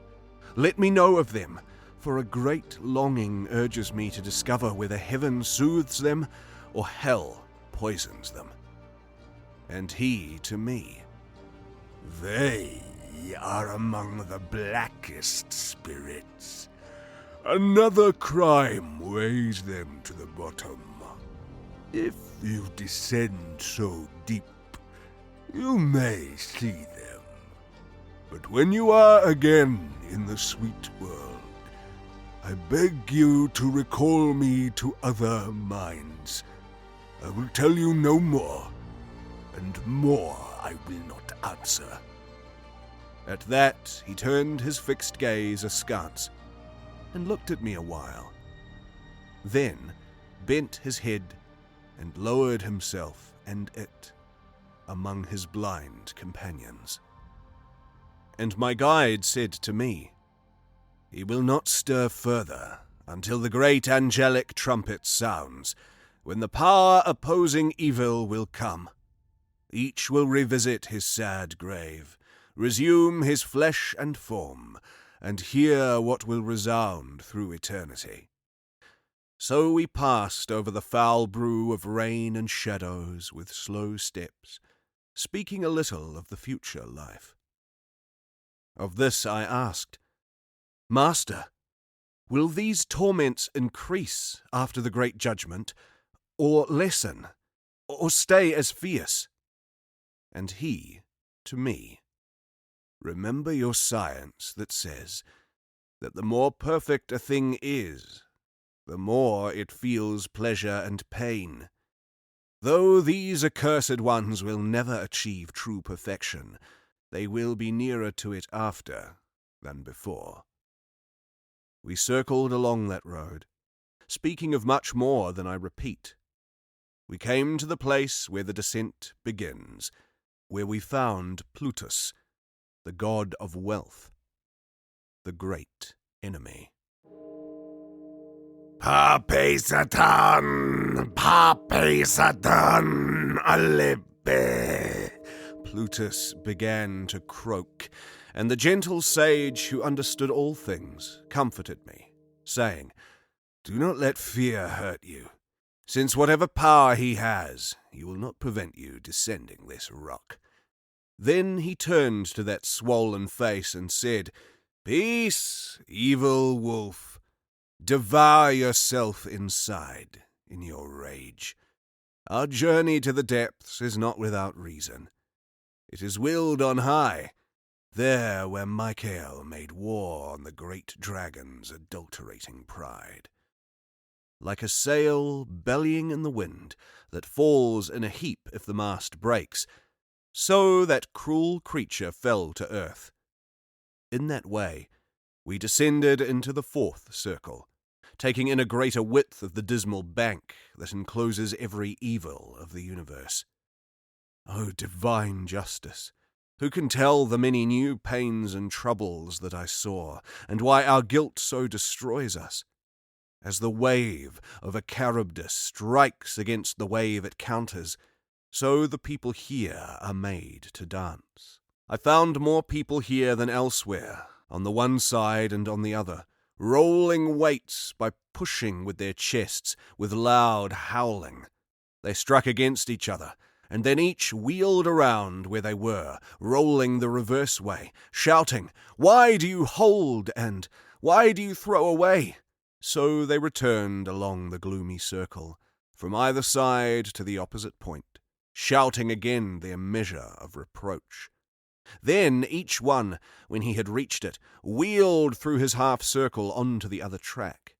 Let me know of them, for a great longing urges me to discover whether heaven soothes them or hell poisons them." And he to me, "They are among the blackest spirits. Another crime weighs them to the bottom. If you descend so deep, you may see them. But when you are again in the sweet world, I beg you to recall me to other minds. I will tell you no more, and more I will not answer." At that he turned his fixed gaze askance, and looked at me a while, then bent his head and lowered himself and it among his blind companions. And my guide said to me, "He will not stir further until the great angelic trumpet sounds, when the power opposing evil will come. Each will revisit his sad grave, resume his flesh and form, and hear what will resound through eternity." So we passed over the foul brew of rain and shadows with slow steps, speaking a little of the future life. Of this I asked, "Master, Will these torments increase after the great judgment, or lessen, or stay as fierce? And he, to me, remember your science that says that the more perfect a thing is, the more it feels pleasure and pain. Though these accursed ones will never achieve true perfection, they will be nearer to it after than before. We circled along that road, speaking of much more than I repeat. We came to the place where the descent begins, where we found Plutus, the god of wealth, the great enemy. Pape Satan, Alibbe. Plutus began to croak, and the gentle sage who understood all things comforted me, saying, "Do not let fear hurt you, since whatever power he has, he will not prevent you descending this rock." Then he turned to that swollen face and said, "Peace, evil wolf. Devour yourself inside, in your rage. Our journey to the depths is not without reason. It is willed on high, there where Michael made war on the great dragon's adulterating pride. Like a sail bellying in the wind that falls in a heap if the mast breaks, so that cruel creature fell to earth. In that way, we descended into the fourth circle, taking in a greater width of the dismal bank that encloses every evil of the universe. O divine justice! Who can tell the many new pains and troubles that I saw, and why our guilt so destroys us? As the wave of a Charybdis strikes against the wave it counters, so the people here are made to dance. I found more people here than elsewhere, on the one side and on the other, rolling weights by pushing with their chests, with loud howling. They struck against each other, and then each wheeled around where they were, rolling the reverse way, shouting, "Why do you hold?" and "Why do you throw away?" So they returned along the gloomy circle, from either side to the opposite point, shouting again their measure of reproach. Then each one, when he had reached it, wheeled through his half-circle onto the other track.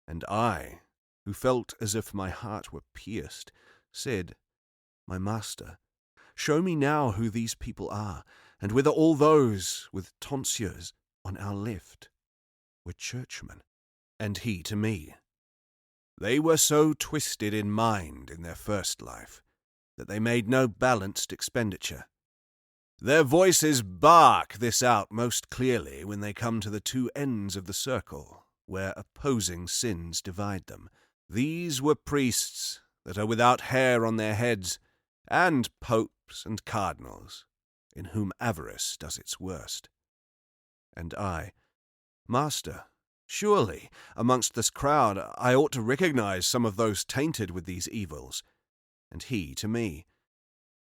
And I, who felt as if my heart were pierced, said, "My master, show me now who these people are, and whether all those with tonsures on our left were churchmen." And he to me, "They were so twisted in mind in their first life that they made no balanced expenditure. Their voices bark this out most clearly when they come to the two ends of the circle, where opposing sins divide them. These were priests that are without hair on their heads, and popes and cardinals, in whom avarice does its worst." And I, "Master, surely, amongst this crowd, I ought to recognize some of those tainted with these evils." And he to me,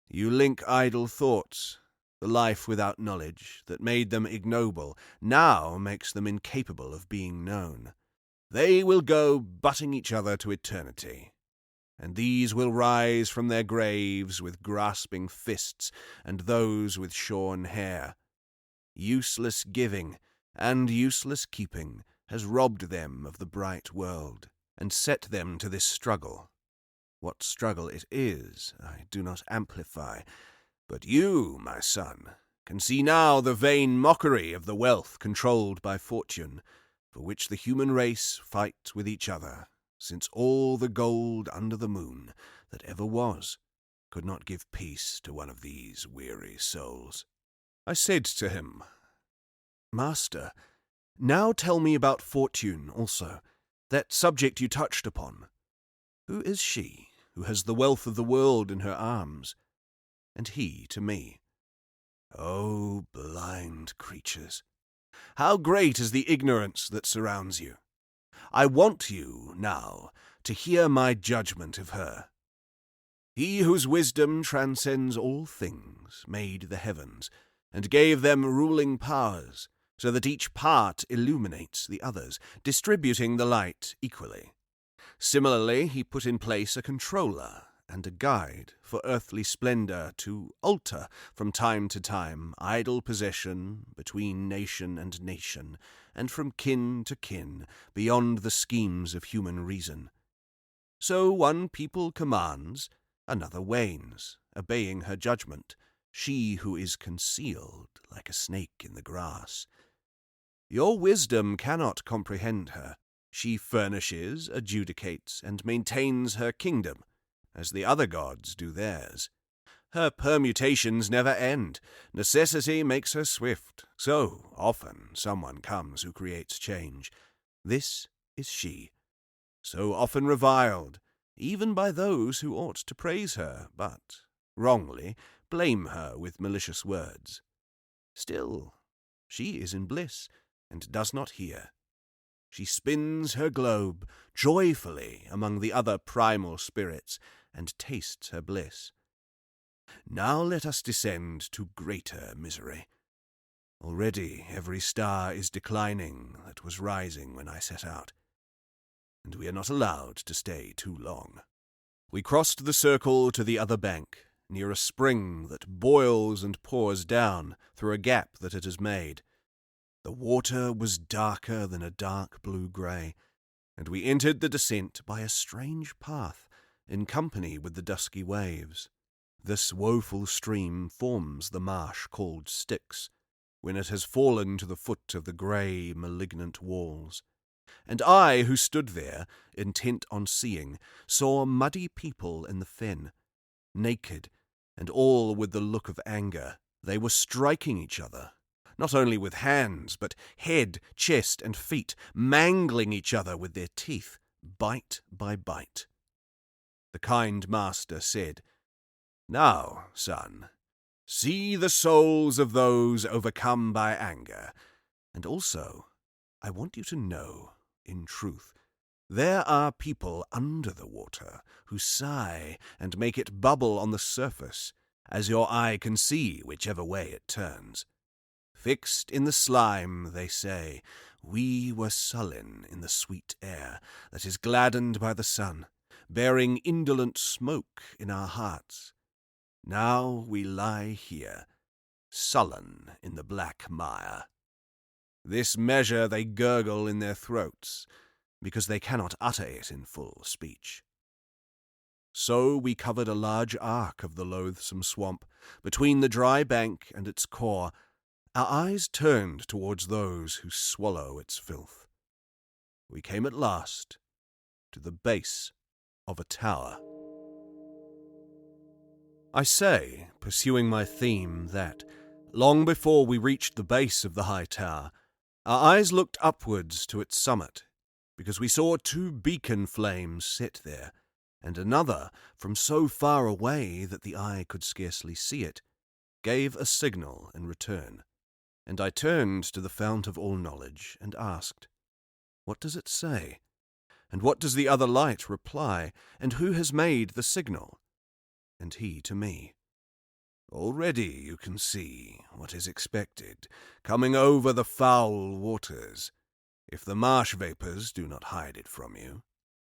"You link idle thoughts. The life without knowledge, that made them ignoble, now makes them incapable of being known. They will go butting each other to eternity, and these will rise from their graves with grasping fists, and those with shorn hair. Useless giving and useless keeping has robbed them of the bright world, and set them to this struggle. What struggle it is, I do not amplify, but you, my son, can see now the vain mockery of the wealth controlled by fortune, for which the human race fight with each other, since all the gold under the moon that ever was could not give peace to one of these weary souls." I said to him, "Master, now tell me about fortune also, that subject you touched upon. Who is she who has the wealth of the world in her arms?" And he to me, "O blind creatures, how great is the ignorance that surrounds you! I want you, now, to hear my judgment of her. He whose wisdom transcends all things made the heavens, and gave them ruling powers, so that each part illuminates the others, distributing the light equally. Similarly, he put in place a controller and a guide for earthly splendor to alter from time to time idle possession between nation and nation, and from kin to kin, beyond the schemes of human reason. So one people commands, another wanes, obeying her judgment, she who is concealed like a snake in the grass. Your wisdom cannot comprehend her. She furnishes, adjudicates, and maintains her kingdom, as the other gods do theirs. Her permutations never end. Necessity makes her swift, so often someone comes who creates change. This is she, so often reviled, even by those who ought to praise her, but, wrongly, blame her with malicious words. Still, she is in bliss, and does not hear. She spins her globe joyfully among the other primal spirits, and tastes her bliss. Now let us descend to greater misery. Already every star is declining that was rising when I set out, and we are not allowed to stay too long. We crossed the circle to the other bank, near a spring that boils and pours down through a gap that it has made. The water was darker than a dark blue-grey, and we entered the descent by a strange path, in company with the dusky waves. This woeful stream forms the marsh called Styx, when it has fallen to the foot of the grey, malignant walls. And I, who stood there, intent on seeing, saw muddy people in the fen. Naked, and all with the look of anger, they were striking each other, not only with hands, but head, chest, and feet, mangling each other with their teeth, bite by bite. The kind master said, "Now, son, see the souls of those overcome by anger, and also I want you to know, in truth, there are people under the water who sigh and make it bubble on the surface, as your eye can see whichever way it turns. Fixed in the slime, they say, we were sullen in the sweet air that is gladdened by the sun, bearing indolent smoke in our hearts. Now we lie here, sullen in the black mire. This measure they gurgle in their throats, because they cannot utter it in full speech." So we covered a large arc of the loathsome swamp, between the dry bank and its core, our eyes turned towards those who swallow its filth. We came at last to the base of a tower. I say, pursuing my theme, that, long before we reached the base of the high tower, our eyes looked upwards to its summit, because we saw 2 beacon flames set there, and another, from so far away that the eye could scarcely see it, gave a signal in return. And I turned to the fount of all knowledge and asked, "What does it say? And what does the other light reply? And who has made the signal?" And he to me, "Already you can see what is expected, coming over the foul waters, if the marsh vapours do not hide it from you.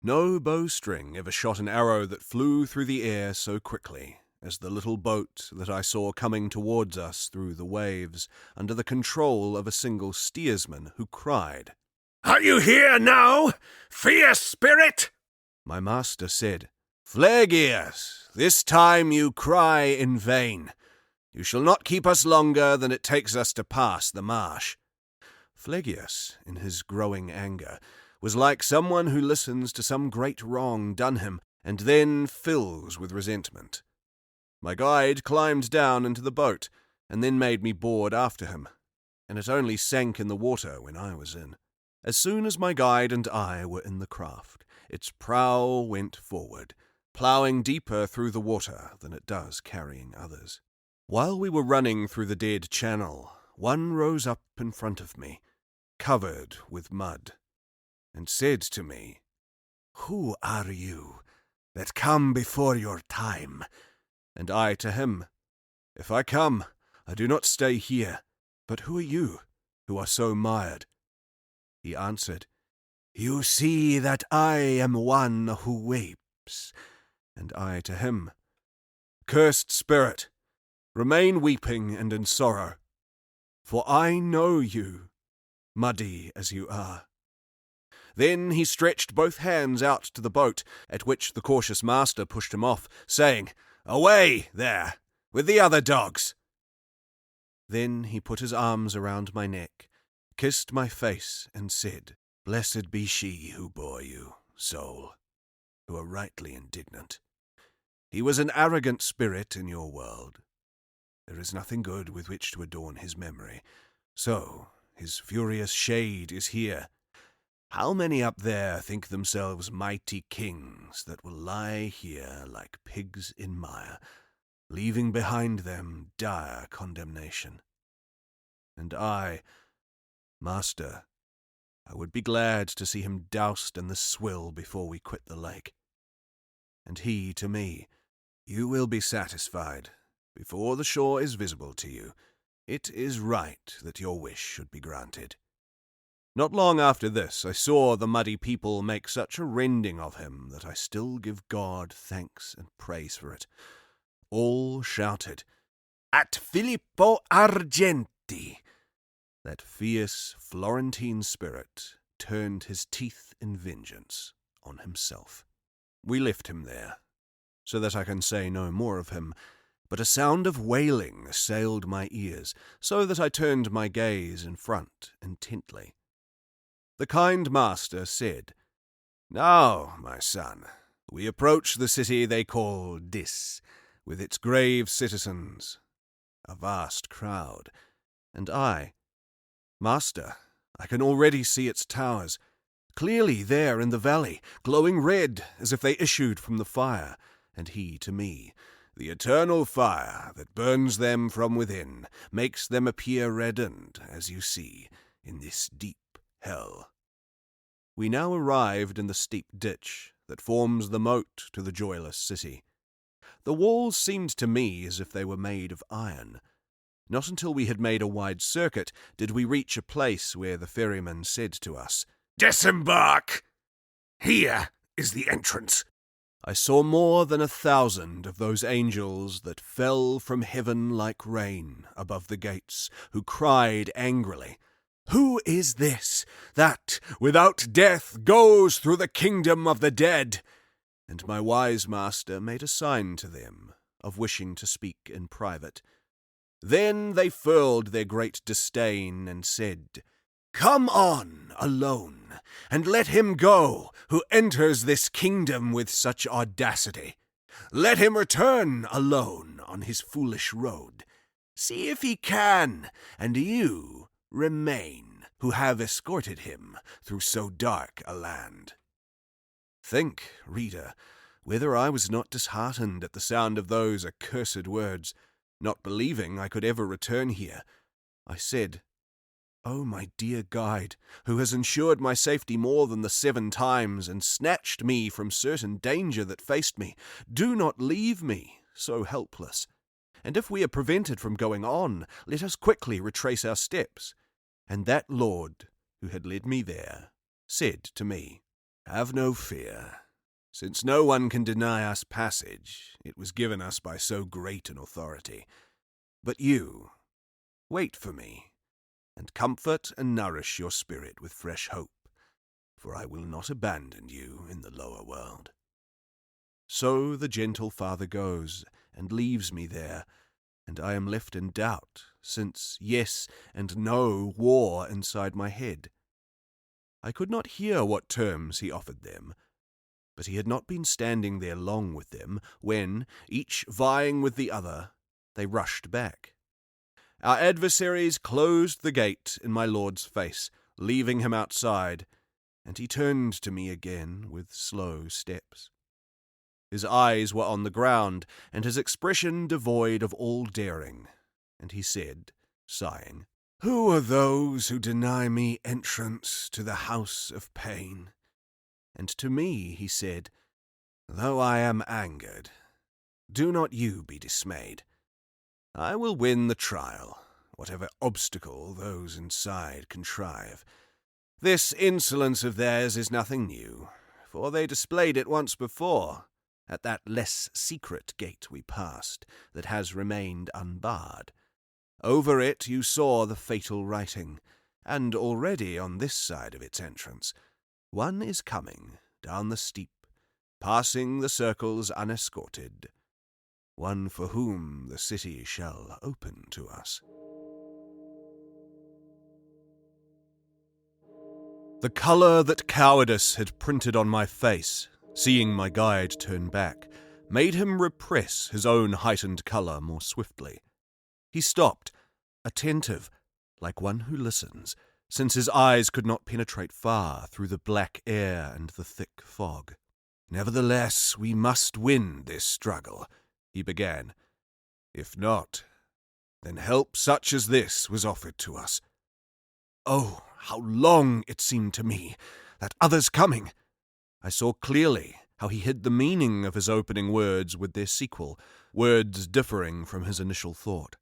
No bowstring ever shot an arrow that flew through the air so quickly as the little boat that I saw coming towards us through the waves, under the control of a single steersman who cried, 'Are you here now, fierce spirit?' My master said, 'Phlegius, this time you cry in vain. You shall not keep us longer than it takes us to pass the marsh.' Phlegius, in his growing anger, was like someone who listens to some great wrong done him, and then fills with resentment. My guide climbed down into the boat, and then made me board after him, and it only sank in the water when I was in. As soon as my guide and I were in the craft, its prow went forward, ploughing deeper through the water than it does carrying others. While we were running through the dead channel, one rose up in front of me, covered with mud, and said to me, 'Who are you that come before your time?' And I to him, 'If I come, I do not stay here. But who are you? who are so mired?" He answered, "You see that I am one who weeps." and I to him, "Cursed spirit, remain weeping and in sorrow, for I know you, muddy as you are." Then he stretched both hands out to the boat, at which the cautious master pushed him off, saying, "Away there, with the other dogs." Then he put his arms around my neck, kissed my face, and said, "Blessed be she who bore you, soul, who are rightly indignant. He was an arrogant spirit in your world. There is nothing good with which to adorn his memory, so his furious shade is here. How many up there think themselves mighty kings that will lie here like pigs in mire, leaving behind them dire condemnation? And I, Master, I would be glad to see him doused in the swill before we quit the lake. And he to me, "You will be satisfied before the shore is visible to you. It is right that your wish should be granted." Not long after this, I saw the muddy people make such a rending of him that I still give God thanks and praise for it. All shouted, "At Filippo Argenti!" That fierce Florentine spirit turned his teeth in vengeance on himself. We left him there, so that I can say no more of him, but a sound of wailing assailed my ears, so that I turned my gaze in front intently. The kind master said, "Now, my son, we approach the city they call Dis, with its grave citizens, a vast crowd, and I, Master, I can already see its towers, clearly there in the valley, glowing red as if they issued from the fire, and he to me, the eternal fire that burns them from within, makes them appear reddened, as you see, in this deep hell." We now arrived in the steep ditch that forms the moat to the joyless city. The walls seemed to me as if they were made of iron. Not until we had made a wide circuit did we reach a place where the ferryman said to us, "Disembark! Here is the entrance." I saw more than 1,000 of those angels that fell from heaven like rain above the gates, who cried angrily, "Who is this that, without death, goes through the kingdom of the dead?" And my wise master made a sign to them of wishing to speak in private. Then they furled their great disdain and said, "Come on alone, and let him go who enters this kingdom with such audacity. Let him return alone on his foolish road. See if he can, and you remain, who have escorted him through so dark a land." Think, reader, whether I was not disheartened at the sound of those accursed words. Not believing I could ever return here, I said, "O my dear guide, who has ensured my safety more than the 7 times, and snatched me from certain danger that faced me, do not leave me so helpless. And if we are prevented from going on, let us quickly retrace our steps." And that Lord, who had led me there, said to me, "Have no fear. Since no one can deny us passage, it was given us by so great an authority. But you, wait for me, and comfort and nourish your spirit with fresh hope, for I will not abandon you in the lower world." So the gentle Father goes, and leaves me there, and I am left in doubt, since yes and no war inside my head. I could not hear what terms he offered them, but he had not been standing there long with them, when, each vying with the other, they rushed back. Our adversaries closed the gate in my lord's face, leaving him outside, and he turned to me again with slow steps. His eyes were on the ground, and his expression devoid of all daring, and he said, sighing, "Who are those who deny me entrance to the house of pain?" And to me he said, "Though I am angered, do not you be dismayed. I will win the trial, whatever obstacle those inside contrive. This insolence of theirs is nothing new, for they displayed it once before, at that less secret gate we passed, that has remained unbarred. Over it you saw the fatal writing, and already on this side of its entrance, one is coming down the steep, passing the circles unescorted, one for whom the city shall open to us. The colour that cowardice had printed on my face, seeing my guide turn back, made him repress his own heightened colour more swiftly. He stopped, attentive, like one who listens, since his eyes could not penetrate far through the black air and the thick fog. "Nevertheless, we must win this struggle," he began. "If not, then help such as this was offered to us. Oh, how long it seemed to me, that other's coming!" I saw clearly how he hid the meaning of his opening words with their sequel, words differing from his initial thought.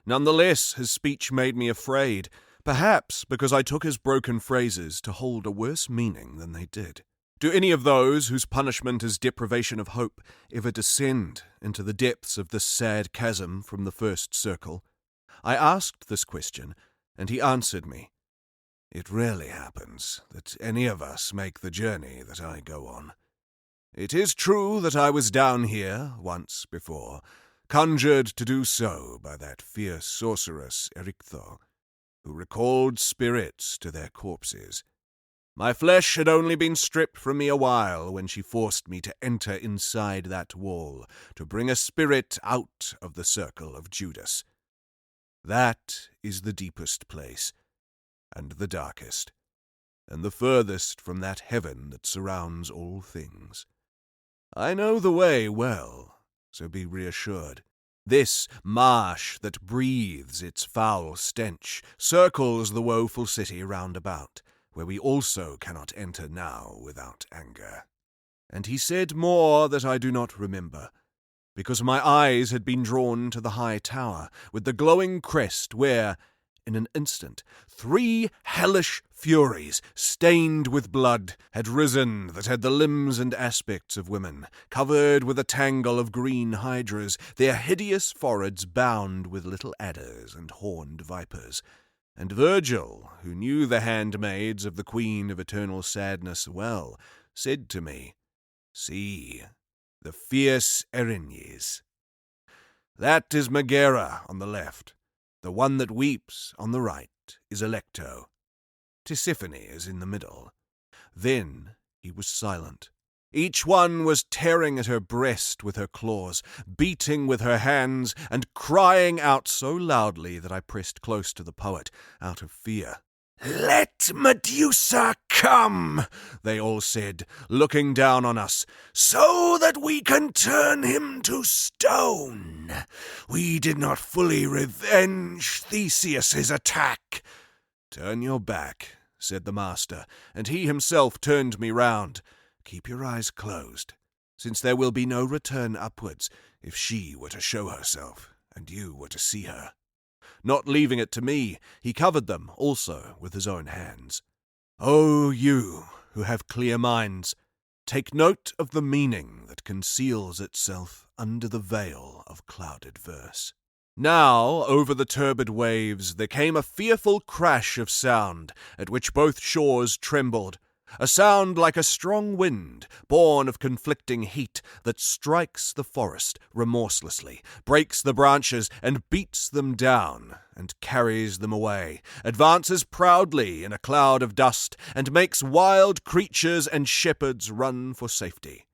Nonetheless, his speech made me afraid, perhaps because I took his broken phrases to hold a worse meaning than they did. Do any of those whose punishment is deprivation of hope ever descend into the depths of this sad chasm from the first circle? I asked this question, and he answered me. "It rarely happens that any of us make the journey that I go on. It is true that I was down here once before, conjured to do so by that fierce sorceress Erichtho, who recalled spirits to their corpses. My flesh had only been stripped from me a while when she forced me to enter inside that wall to bring a spirit out of the circle of Judas. That is the deepest place, and the darkest, and the furthest from that heaven that surrounds all things. I know the way well, so be reassured. This marsh that breathes its foul stench circles the woeful city round about, where we also cannot enter now without anger." And he said more that I do not remember, because my eyes had been drawn to the high tower, with the glowing crest where, in an instant, 3 hellish furies, stained with blood, had risen that had the limbs and aspects of women, covered with a tangle of green hydras, their hideous foreheads bound with little adders and horned vipers. And Virgil, who knew the handmaids of the Queen of Eternal Sadness well, said to me, "See, the fierce Erinyes. That is Megara on the left. The one that weeps on the right is Alecto. Tisiphone is in the middle." Then he was silent. Each one was tearing at her breast with her claws, beating with her hands, and crying out so loudly that I pressed close to the poet, out of fear. "Let Medusa come," they all said, looking down on us, "so that we can turn him to stone. We did not fully revenge Theseus's attack." "Turn your back," said the master, and he himself turned me round. "Keep your eyes closed, since there will be no return upwards if she were to show herself, and you were to see her." Not leaving it to me, he covered them also with his own hands. "O you who have clear minds, take note of the meaning that conceals itself under the veil of clouded verse." Now, over the turbid waves, there came a fearful crash of sound, at which both shores trembled. A sound like a strong wind, born of conflicting heat, that strikes the forest remorselessly, breaks the branches, and beats them down, and carries them away, advances proudly in a cloud of dust, and makes wild creatures and shepherds run for safety.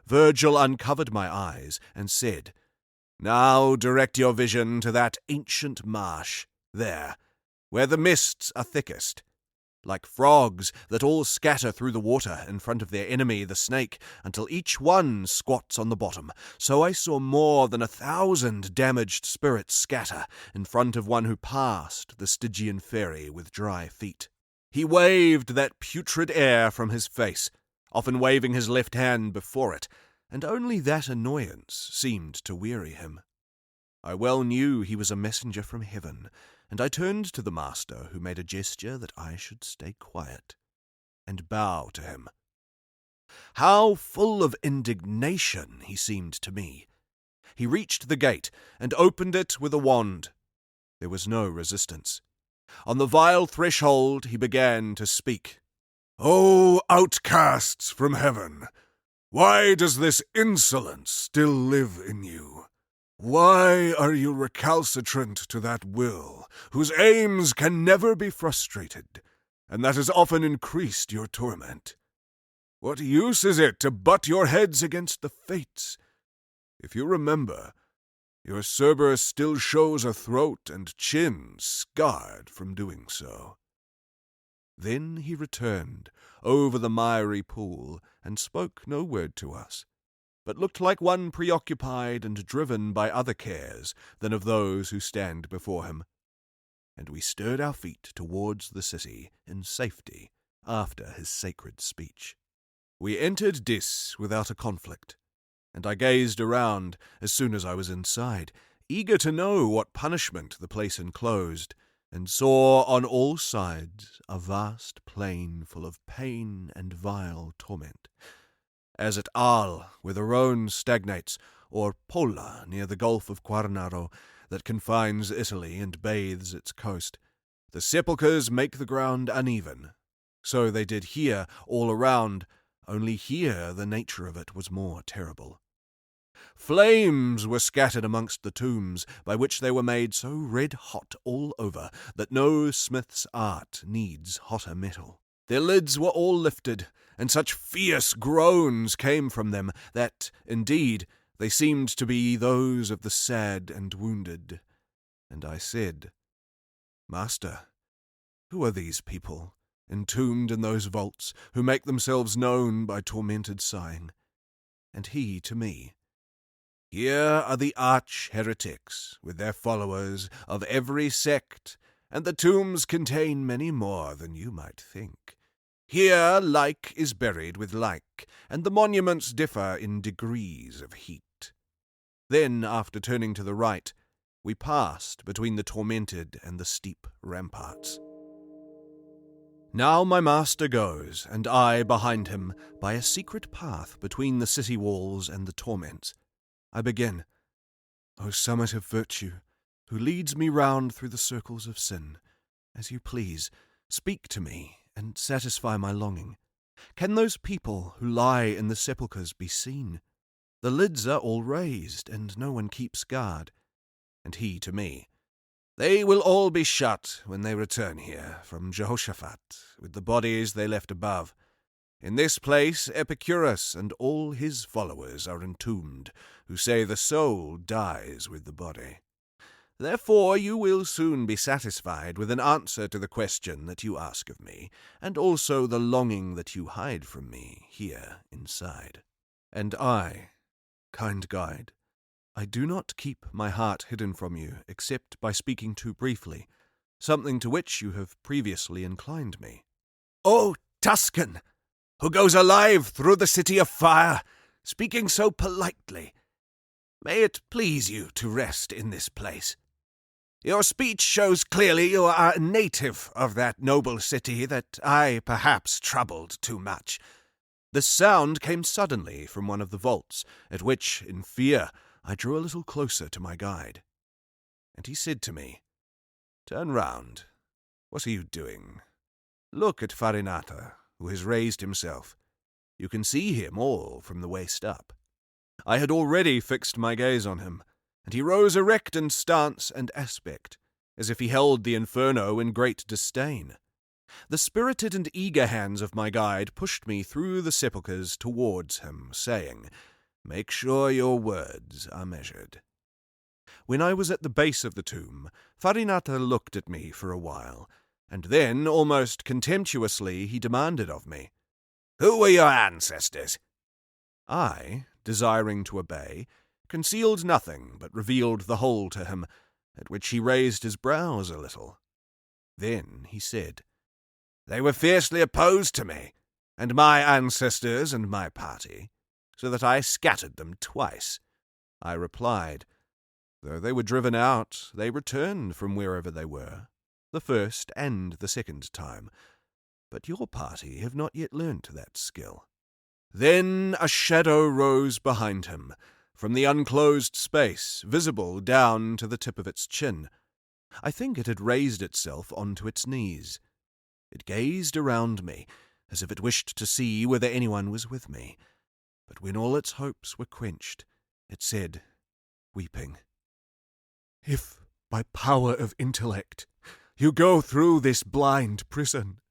Virgil uncovered my eyes, and said, "Now direct your vision to that ancient marsh, there, where the mists are thickest. Like frogs that all scatter through the water in front of their enemy the snake, until each one squats on the bottom, so I saw more than 1,000 damaged spirits scatter in front of one who passed the Stygian ferry with dry feet. He waved that putrid air from his face, often waving his left hand before it, and only that annoyance seemed to weary him. I well knew he was a messenger from heaven, and I turned to the master, who made a gesture that I should stay quiet, and bow to him. How full of indignation he seemed to me! He reached the gate and opened it with a wand. There was no resistance. On the vile threshold he began to speak. "O outcasts from heaven, why does this insolence still live in you? Why are you recalcitrant to that will, whose aims can never be frustrated, and that has often increased your torment? What use is it to butt your heads against the fates? If you remember, your Cerberus still shows a throat and chin scarred from doing so." Then he returned over the miry pool and spoke no word to us, but looked like one preoccupied and driven by other cares than of those who stand before him. And we stirred our feet towards the city in safety after his sacred speech. We entered Dis without a conflict, and I gazed around as soon as I was inside, eager to know what punishment the place enclosed, and saw on all sides a vast plain full of pain and vile torment. As at Arles, where the Rhone stagnates, or Pola near the Gulf of Quarnaro that confines Italy and bathes its coast, the sepulchres make the ground uneven. So they did here all around, only here the nature of it was more terrible. Flames were scattered amongst the tombs, by which they were made so red-hot all over that no smith's art needs hotter metal. Their lids were all lifted, and such fierce groans came from them that, indeed, they seemed to be those of the sad and wounded. And I said, "Master, who are these people, entombed in those vaults, who make themselves known by tormented sighing?" And he to me, "Here are the arch-heretics, with their followers of every sect, and the tombs contain many more than you might think. Here like is buried with like, and the monuments differ in degrees of heat." Then, after turning to the right, we passed between the tormented and the steep ramparts. Now my master goes, and I behind him, by a secret path between the city walls and the torments. I begin, "O summit of virtue, who leads me round through the circles of sin, as you please, speak to me and satisfy my longing. Can those people who lie in the sepulchres be seen? The lids are all raised, and no one keeps guard." And he to me, "They will all be shut when they return here from Jehoshaphat, with the bodies they left above. In this place Epicurus and all his followers are entombed, who say the soul dies with the body. Therefore you will soon be satisfied with an answer to the question that you ask of me, and also the longing that you hide from me here inside. And I, kind guide, I do not keep my heart hidden from you, except by speaking too briefly, something to which you have previously inclined me." "O Tuscan, who goes alive through the city of fire, speaking so politely, may it please you to rest in this place. Your speech shows clearly you are a native of that noble city that I perhaps troubled too much." The sound came suddenly from one of the vaults, at which, in fear, I drew a little closer to my guide. And he said to me, "Turn round. What are you doing? Look at Farinata, who has raised himself. You can see him all from the waist up." I had already fixed my gaze on him, and he rose erect in stance and aspect, as if he held the Inferno in great disdain. The spirited and eager hands of my guide pushed me through the sepulchres towards him, saying, "Make sure your words are measured." When I was at the base of the tomb, Farinata looked at me for a while, and then, almost contemptuously, he demanded of me, "Who were your ancestors?" I, desiring to obey, concealed nothing, but revealed the whole to him, at which he raised his brows a little. Then he said, "They were fiercely opposed to me, and my ancestors and my party, so that I scattered them twice." I replied, Though they were driven out, they returned from wherever they were, the first and the second time. But your party have not yet learnt that skill. Then a shadow rose behind him, from the unclosed space, visible down to the tip of its chin. I think it had raised itself onto its knees. It gazed around me, as if it wished to see whether anyone was with me. But when all its hopes were quenched, it said, weeping, "If by power of intellect you go through this blind prison,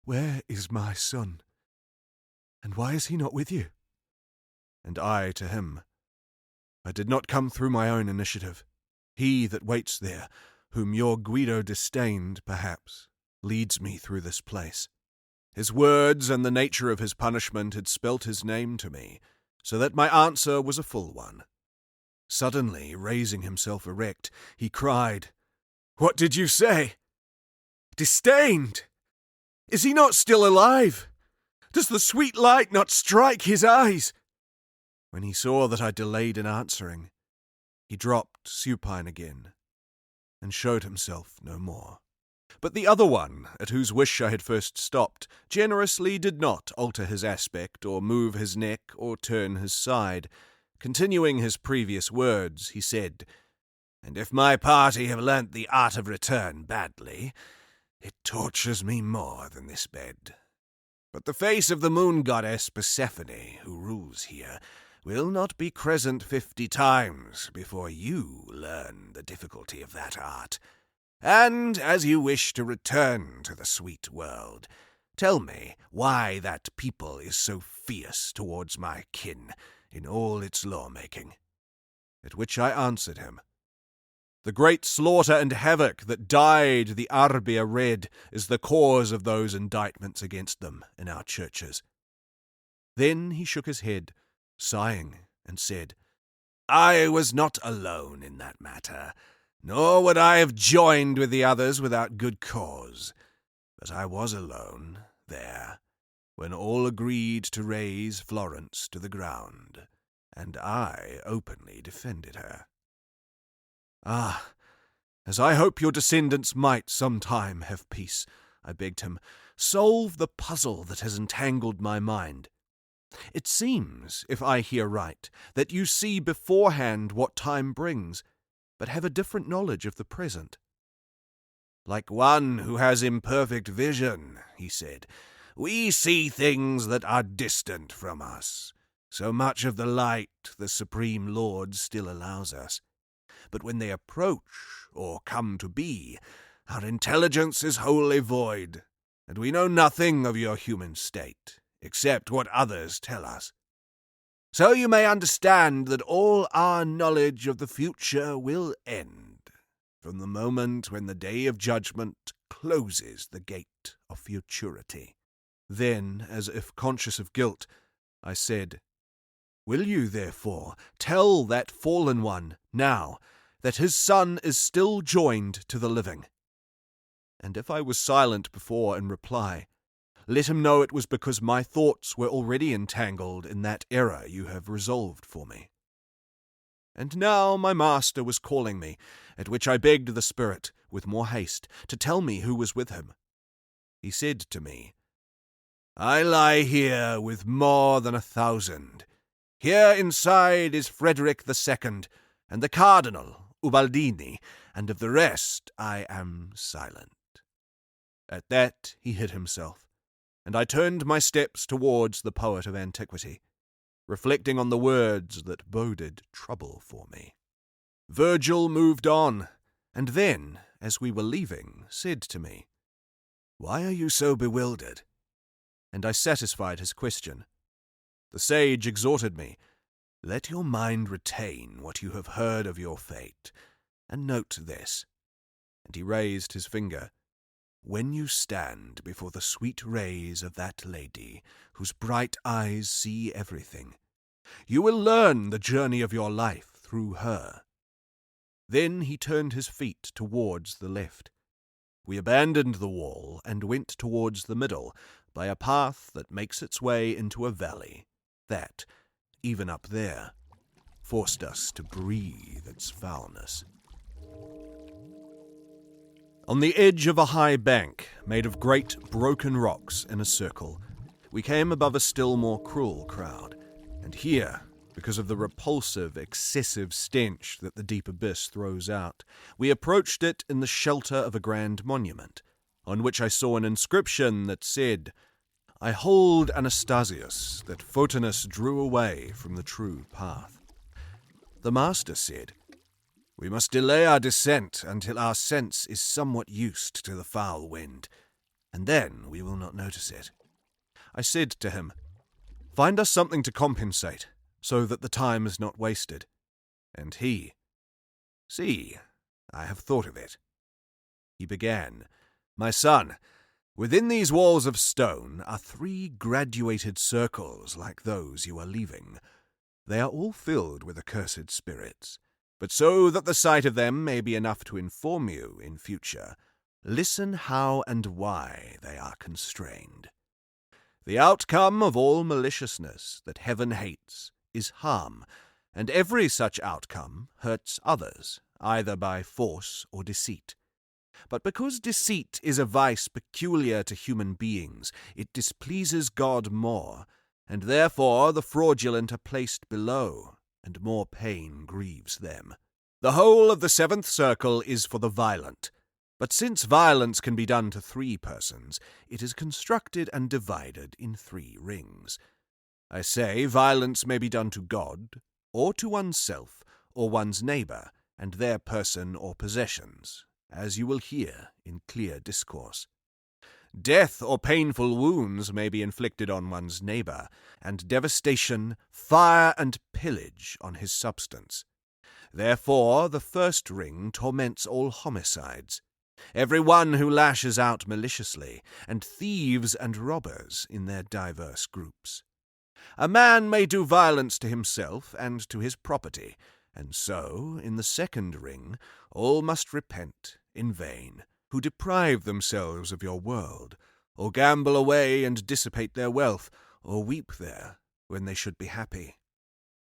where is my son? And why is he not with you?" And I to him, "I did not come through my own initiative. He that waits there, whom your Guido disdained, perhaps, leads me through this place." His words and the nature of his punishment had spelt his name to me, so that my answer was a full one. Suddenly, raising himself erect, he cried, "What did you say? Disdained? Is he not still alive? Does the sweet light not strike his eyes?" When he saw that I delayed in answering, he dropped supine again, and showed himself no more. But the other one, at whose wish I had first stopped, generously did not alter his aspect, or move his neck, or turn his side. Continuing his previous words, he said, "And if my party have learnt the art of return badly, it tortures me more than this bed. But the face of the moon goddess Persephone, who rules here, will not be crescent 50 times before you learn the difficulty of that art. And as you wish to return to the sweet world, tell me why that people is so fierce towards my kin in all its law-making." At which I answered him, "The great slaughter and havoc that dyed the Arbia red is the cause of those indictments against them in our churches." Then he shook his head, sighing, and said, "I was not alone in that matter, nor would I have joined with the others without good cause. But I was alone there, when all agreed to raze Florence to the ground, and I openly defended her." "Ah, as I hope your descendants might some time have peace," I begged him, "solve the puzzle that has entangled my mind. It seems, if I hear right, that you see beforehand what time brings, but have a different knowledge of the present." "Like one who has imperfect vision," he said, "we see things that are distant from us. So much of the light the Supreme Lord still allows us. But when they approach, or come to be, our intelligence is wholly void, and we know nothing of your human state, except what others tell us. So you may understand that all our knowledge of the future will end from the moment when the day of judgment closes the gate of futurity." Then, as if conscious of guilt, I said, "Will you, therefore, tell that fallen one, now, that his son is still joined to the living? And if I was silent before in reply, let him know it was because my thoughts were already entangled in that error you have resolved for me." And now my master was calling me, at which I begged the spirit, with more haste, to tell me who was with him. He said to me, "I lie here with more than 1,000. Here inside is Frederick II, and the Cardinal, Ubaldini, and of the rest I am silent." At that he hid himself, and I turned my steps towards the poet of antiquity, reflecting on the words that boded trouble for me. Virgil moved on, and then, as we were leaving, said to me, "Why are you so bewildered?" And I satisfied his question. The sage exhorted me, "Let your mind retain what you have heard of your fate, and note this." And he raised his finger. "When you stand before the sweet rays of that lady, whose bright eyes see everything, you will learn the journey of your life through her." Then he turned his feet towards the left. We abandoned the wall and went towards the middle, by a path that makes its way into a valley, that, even up there, forced us to breathe its foulness. On the edge of a high bank, made of great broken rocks in a circle, we came above a still more cruel crowd, and here, because of the repulsive, excessive stench that the deep abyss throws out, we approached it in the shelter of a grand monument, on which I saw an inscription that said, "I hold Anastasius that Photinus drew away from the true path." The master said, "We must delay our descent until our sense is somewhat used to the foul wind, and then we will not notice it." I said to him, "Find us something to compensate, so that the time is not wasted." And he, "See, I have thought of it." He began, "My son, within these walls of stone are 3 graduated circles like those you are leaving. They are all filled with accursed spirits. But so that the sight of them may be enough to inform you in future, listen how and why they are constrained. The outcome of all maliciousness that heaven hates is harm, and every such outcome hurts others, either by force or deceit. But because deceit is a vice peculiar to human beings, it displeases God more, and therefore the fraudulent are placed below, and more pain grieves them. The whole of the 7th circle is for the violent, but since violence can be done to 3 persons, it is constructed and divided in 3 rings. I say violence may be done to God, or to oneself, or one's neighbour, and their person or possessions, as you will hear in clear discourse. Death or painful wounds may be inflicted on one's neighbour, and devastation, fire, and pillage on his substance. Therefore the 1st ring torments all homicides, every one who lashes out maliciously, and thieves and robbers in their diverse groups. A man may do violence to himself and to his property, and so, in the 2nd ring, all must repent in vain, who deprive themselves of your world, or gamble away and dissipate their wealth, or weep there when they should be happy.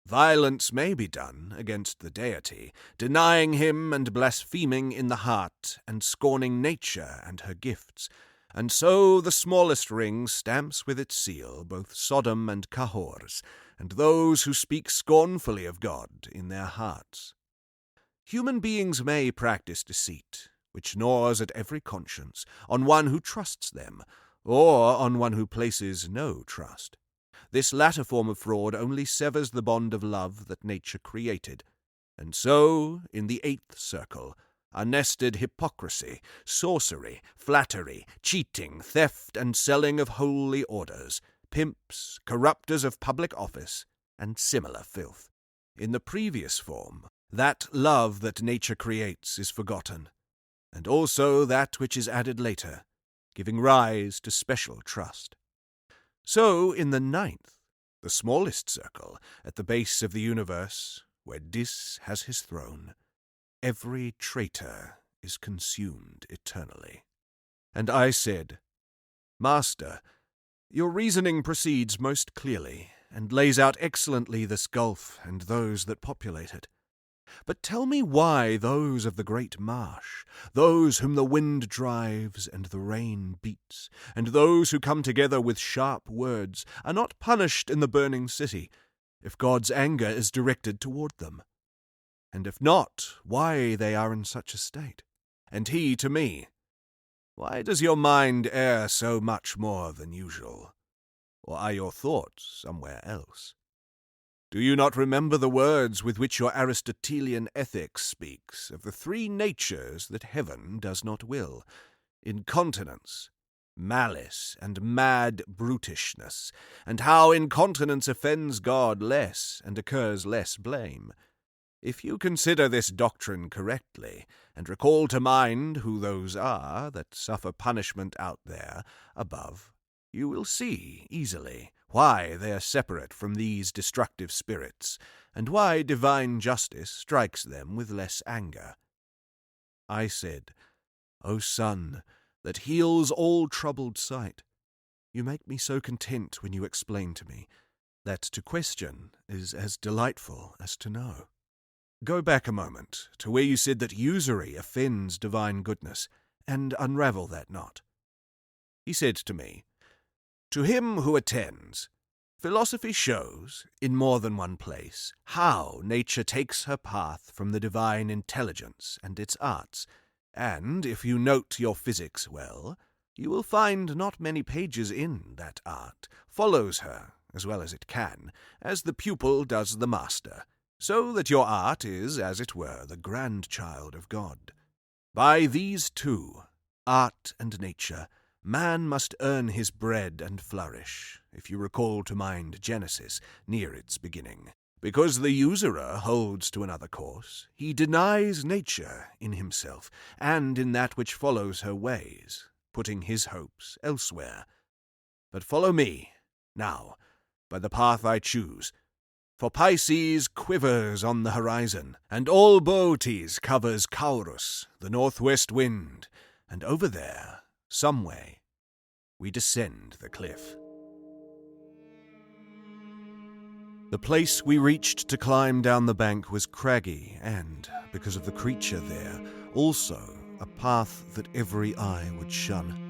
Violence may be done against the deity, denying him and blaspheming in the heart, and scorning nature and her gifts, and so the smallest ring stamps with its seal both Sodom and Cahors, and those who speak scornfully of God in their hearts. Human beings may practice deceit, which gnaws at every conscience, on one who trusts them, or on one who places no trust. This latter form of fraud only severs the bond of love that nature created, and so, in the 8th circle, are nested hypocrisy, sorcery, flattery, cheating, theft, and selling of holy orders, pimps, corrupters of public office, and similar filth. In the previous form, that love that nature creates is forgotten, and also that which is added later, giving rise to special trust. So, in the 9th, the smallest circle, at the base of the universe, where Dis has his throne, every traitor is consumed eternally. And I said, "Master, your reasoning proceeds most clearly, and lays out excellently this gulf and those that populate it. But tell me why those of the great marsh, those whom the wind drives and the rain beats, and those who come together with sharp words, are not punished in the burning city, if God's anger is directed toward them? And if not, why they are in such a state? And he to me, why does your mind err so much more than usual? Or are your thoughts somewhere else? Do you not remember the words with which your Aristotelian ethics speaks of the 3 natures that heaven does not will? Incontinence, malice, and mad brutishness, and how incontinence offends God less and occurs less blame. If you consider this doctrine correctly, and recall to mind who those are that suffer punishment out there above, you will see easily why they are separate from these destructive spirits, and why divine justice strikes them with less anger." I said, "O Sun, that heals all troubled sight, you make me so content when you explain to me, that to question is as delightful as to know. Go back a moment to where you said that usury offends divine goodness, and unravel that knot. He said to me, "To him who attends, philosophy shows, in more than one place, how nature takes her path from the divine intelligence and its arts, and if you note your physics well, you will find not many pages in that art follows her, as well as it can, as the pupil does the master, so that your art is, as it were, the grandchild of God. By these two, art and nature, man must earn his bread and flourish, if you recall to mind Genesis, near its beginning. Because the usurer holds to another course, he denies nature in himself, and in that which follows her ways, putting his hopes elsewhere. But follow me, now, by the path I choose, for Pisces quivers on the horizon, and all Boötes covers Caurus, the northwest wind, and over there, some way, we descend the cliff." The place we reached to climb down the bank was craggy and, because of the creature there, also a path that every eye would shun.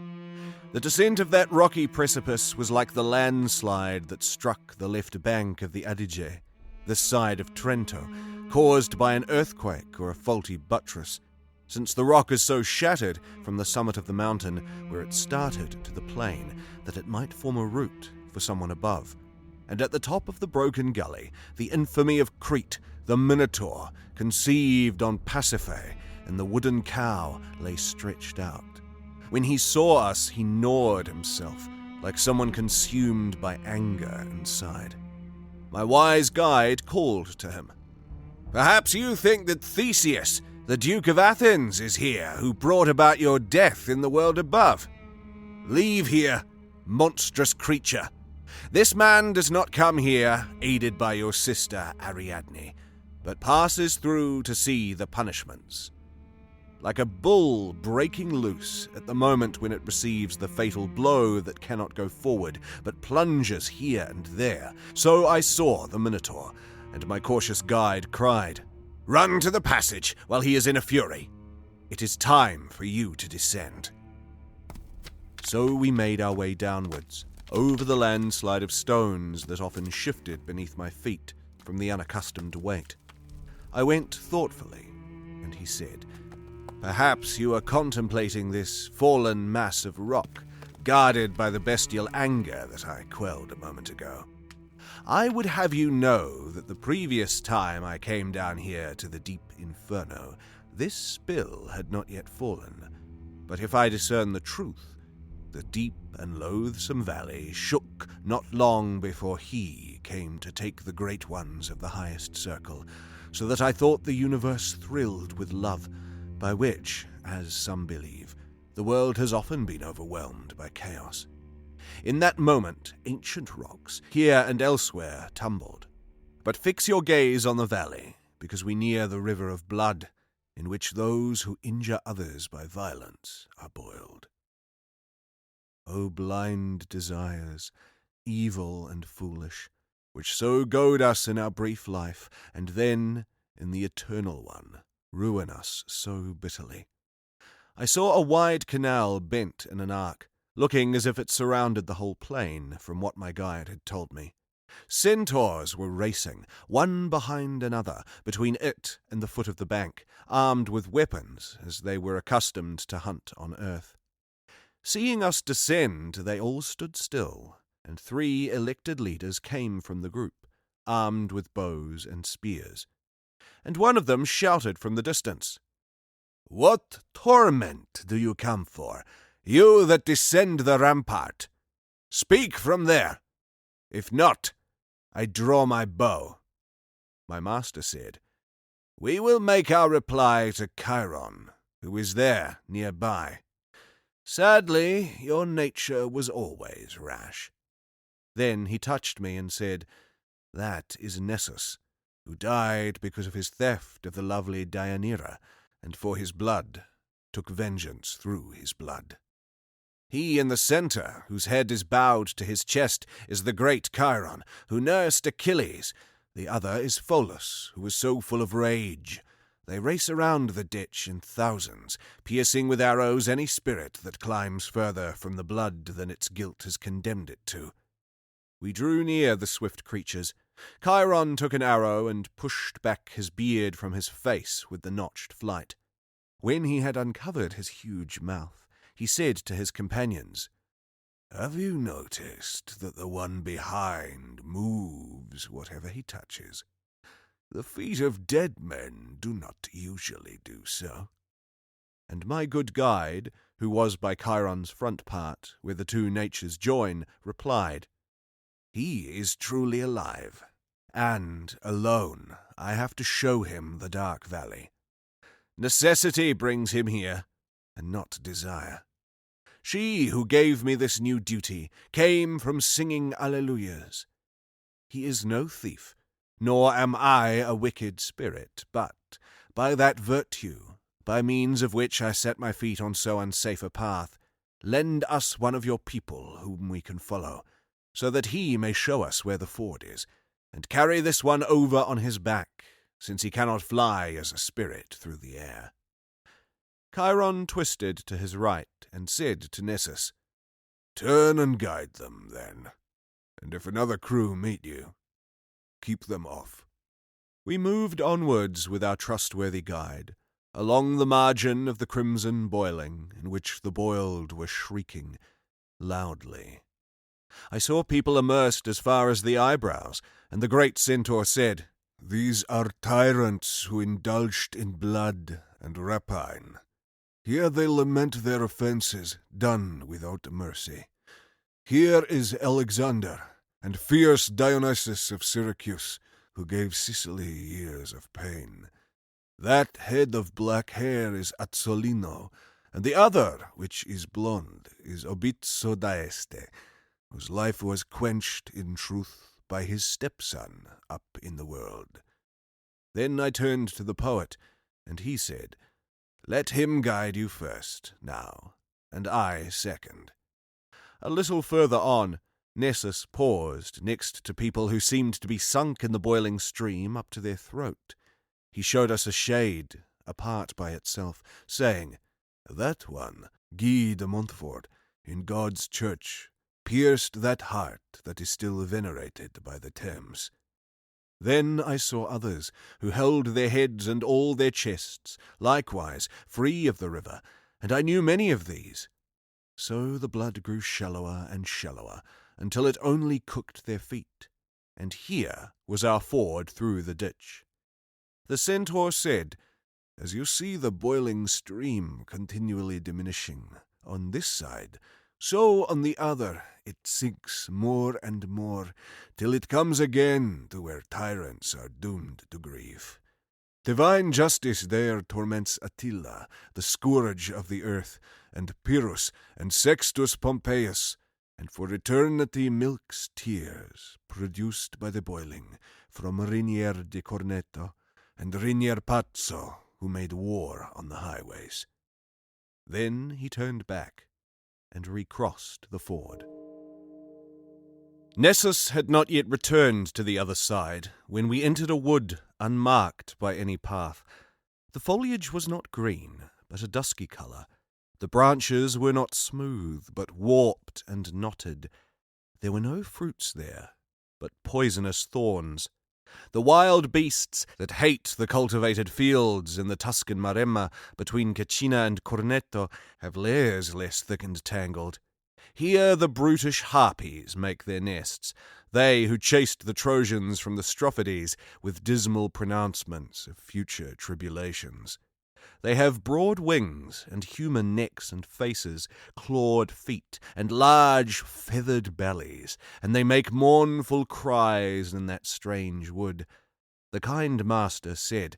The descent of that rocky precipice was like the landslide that struck the left bank of the Adige, this side of Trento, caused by an earthquake or a faulty buttress, since the rock is so shattered from the summit of the mountain where it started to the plain that it might form a route for someone above. And at the top of the broken gully, the infamy of Crete, the Minotaur, conceived on Pasiphae, and the wooden cow lay stretched out. When he saw us, he gnawed himself, like someone consumed by anger inside. My wise guide called to him. "Perhaps you think that Theseus, the Duke of Athens, is here, who brought about your death in the world above. Leave here, monstrous creature. This man does not come here aided by your sister Ariadne, but passes through to see the punishments. Like a bull breaking loose at the moment when it receives the fatal blow that cannot go forward, but plunges here and there, so I saw the Minotaur, and my cautious guide cried, 'Run to the passage while he is in a fury. It is time for you to descend.' So we made our way downwards, over the landslide of stones that often shifted beneath my feet from the unaccustomed weight. I went thoughtfully, and he said, 'Perhaps you are contemplating this fallen mass of rock, guarded by the bestial anger that I quelled a moment ago. I would have you know that the previous time I came down here to the deep Inferno, this spill had not yet fallen. But if I discern the truth, the deep and loathsome valley shook not long before he came to take the great ones of the highest circle, so that I thought the universe thrilled with love, by which, as some believe, the world has often been overwhelmed by chaos. In that moment, ancient rocks, here and elsewhere, tumbled. But fix your gaze on the valley, because we near the river of blood, in which those who injure others by violence are boiled. O blind desires, evil and foolish, which so goad us in our brief life, and then, in the eternal one, ruin us so bitterly. I saw a wide canal bent in an arc, looking as if it surrounded the whole plain, from what my guide had told me. Centaurs were racing, one behind another, between it and the foot of the bank, armed with weapons, as they were accustomed to hunt on earth. Seeing us descend, they all stood still, and 3 elected leaders came from the group, armed with bows and spears. And one of them shouted from the distance, "What torment do you come for, you that descend the rampart? Speak from there. If not, I draw my bow." My master said, "We will make our reply to Chiron, who is there nearby. Sadly, your nature was always rash." Then he touched me and said, "That is Nessus, who died because of his theft of the lovely Deianira, and for his blood took vengeance through his blood." He in the centre, whose head is bowed to his chest, is the great Chiron, who nursed Achilles. The other is Pholus, who is so full of rage. They race around the ditch in thousands, piercing with arrows any spirit that climbs further from the blood than its guilt has condemned it to. We drew near the swift creatures. Chiron took an arrow and pushed back his beard from his face with the notched flight. When he had uncovered his huge mouth, he said to his companions, "Have you noticed that the one behind moves whatever he touches? The feet of dead men do not usually do so." And my good guide, who was by Chiron's front part, where the two natures join, replied, "He is truly alive, and, alone, I have to show him the dark valley. Necessity brings him here, and not desire. She who gave me this new duty came from singing alleluias. He is no thief, nor am I a wicked spirit, but by that virtue, by means of which I set my feet on so unsafe a path, lend us one of your people whom we can follow, so that he may show us where the ford is, and carry this one over on his back, since he cannot fly as a spirit through the air." Chiron twisted to his right and said to Nessus, "Turn and guide them, then, and if another crew meet you, keep them off." We moved onwards with our trustworthy guide, along the margin of the crimson boiling, in which the boiled were shrieking loudly. I saw people immersed as far as the eyebrows, and the great centaur said, "These are tyrants who indulged in blood and rapine. Here they lament their offences, done without mercy. Here is Alexander, and fierce Dionysus of Syracuse, who gave Sicily years of pain. That head of black hair is Azzolino, and the other, which is blonde, is Obizzo d'Este, whose life was quenched, in truth, by his stepson up in the world." Then I turned to the poet, and he said, "Let him guide you first, now, and I second." A little further on, Nessus paused next to people who seemed to be sunk in the boiling stream up to their throat. He showed us a shade, apart by itself, saying, "That one, Guy de Montfort, in God's church, pierced that heart that is still venerated by the Thames." Then I saw others, who held their heads and all their chests, likewise free of the river, and I knew many of these. So the blood grew shallower and shallower, until it only cooked their feet, and here was our ford through the ditch. The centaur said, "As you see the boiling stream continually diminishing on this side, so on the other it sinks more and more, till it comes again to where tyrants are doomed to grief. Divine justice there torments Attila, the scourge of the earth, and Pyrrhus, and Sextus Pompeius, and for eternity milks tears, produced by the boiling, from Rinier di Corneto, and Rinier Pazzo, who made war on the highways." Then he turned back, and recrossed the ford. Nessus had not yet returned to the other side, when we entered a wood unmarked by any path. The foliage was not green, but a dusky colour. The branches were not smooth, but warped and knotted. There were no fruits there, but poisonous thorns. The wild beasts that hate the cultivated fields in the Tuscan Maremma between Caccina and Corneto have lairs less thick and tangled. Here the brutish harpies make their nests, they who chased the Trojans from the Strophides with dismal pronouncements of future tribulations. They have broad wings and human necks and faces, clawed feet and large feathered bellies, and they make mournful cries in that strange wood. The kind master said,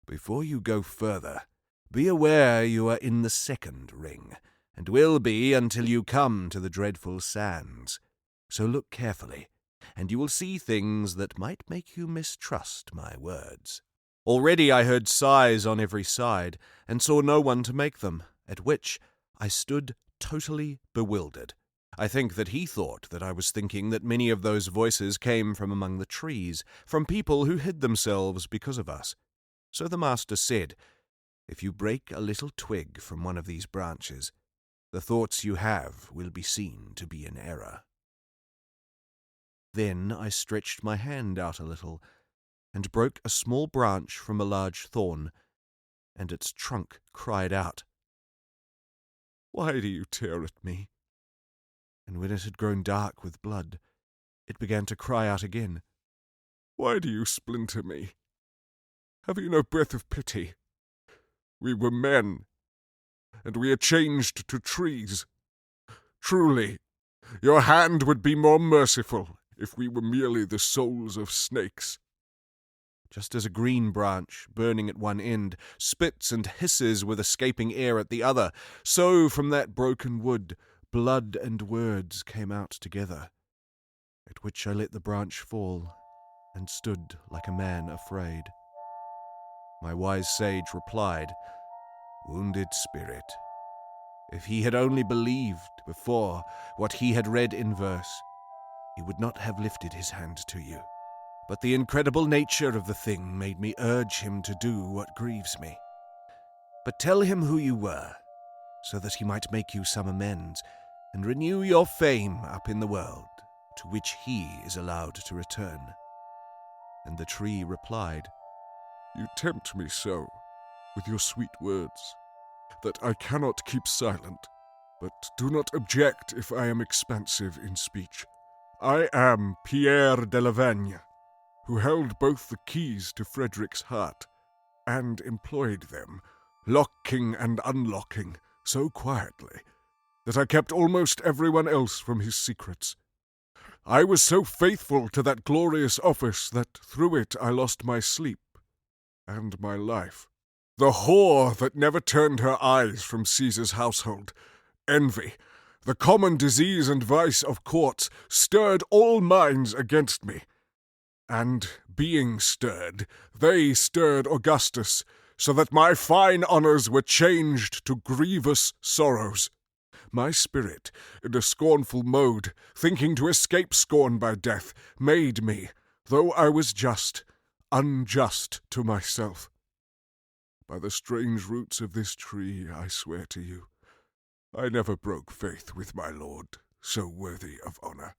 "Before you go further, be aware you are in the second ring, and will be until you come to the dreadful sands. So look carefully, and you will see things that might make you mistrust my words." Already I heard sighs on every side, and saw no one to make them, at which I stood totally bewildered. I think that he thought that I was thinking that many of those voices came from among the trees, from people who hid themselves because of us. So the master said, "If you break a little twig from one of these branches, the thoughts you have will be seen to be in error." Then I stretched my hand out a little, and broke a small branch from a large thorn, and its trunk cried out, "Why do you tear at me?" And when it had grown dark with blood, it began to cry out again, "Why do you splinter me? Have you no breath of pity? We were men, and we are changed to trees. Truly, your hand would be more merciful if we were merely the souls of snakes." Just as a green branch, burning at one end, spits and hisses with escaping air at the other, so from that broken wood, blood and words came out together, at which I let the branch fall, and stood like a man afraid. My wise sage replied, "Wounded spirit, if he had only believed before what he had read in verse, he would not have lifted his hand to you. But the incredible nature of the thing made me urge him to do what grieves me. But tell him who you were, so that he might make you some amends, and renew your fame up in the world, to which he is allowed to return." And the tree replied, "You tempt me so, with your sweet words, that I cannot keep silent, but do not object if I am expansive in speech. I am Pierre de Lavagna, who held both the keys to Frederick's heart, and employed them, locking and unlocking, so quietly, that I kept almost everyone else from his secrets. I was so faithful to that glorious office that through it I lost my sleep and my life. The whore that never turned her eyes from Caesar's household, envy, the common disease and vice of courts, stirred all minds against me. And, being stirred, they stirred Augustus, so that my fine honours were changed to grievous sorrows. My spirit, in a scornful mode, thinking to escape scorn by death, made me, though I was just, unjust to myself. By the strange roots of this tree, I swear to you, I never broke faith with my lord, so worthy of honour.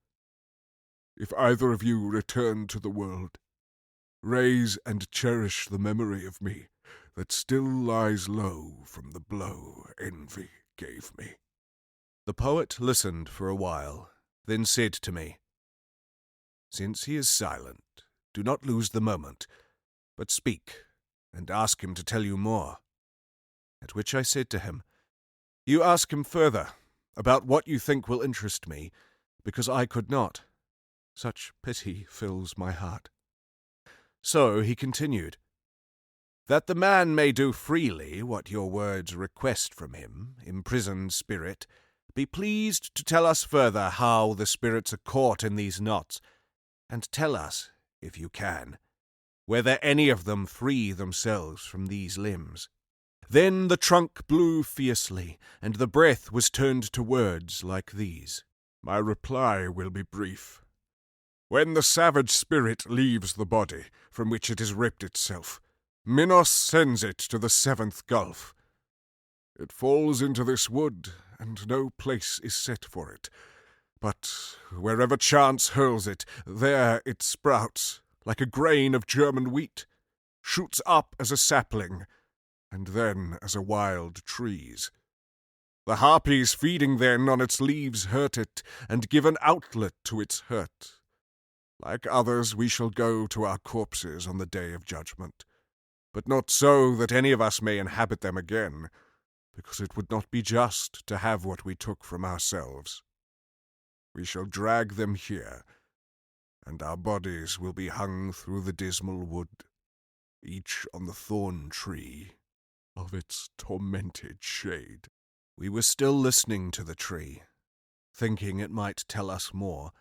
If either of you return to the world, raise and cherish the memory of me that still lies low from the blow envy gave me." The poet listened for a while, then said to me, "Since he is silent, do not lose the moment, but speak, and ask him to tell you more." At which I said to him, "You ask him further, about what you think will interest me, because I could not. Such pity fills my heart." So he continued, "That the man may do freely what your words request from him, imprisoned spirit, be pleased to tell us further how the spirits are caught in these knots, and tell us, if you can, whether any of them free themselves from these limbs." Then the trunk blew fiercely, and the breath was turned to words like these. "My reply will be brief. When the savage spirit leaves the body, from which it has ripped itself, Minos sends it to the seventh gulf. It falls into this wood, and no place is set for it. But wherever chance hurls it, there it sprouts, like a grain of German wheat, shoots up as a sapling, and then as a wild trees. The harpies feeding then on its leaves hurt it, and give an outlet to its hurt. Like others, we shall go to our corpses on the day of judgment, but not so that any of us may inhabit them again, because it would not be just to have what we took from ourselves. We shall drag them here, and our bodies will be hung through the dismal wood, each on the thorn tree of its tormented shade." We were still listening to the tree, thinking it might tell us more,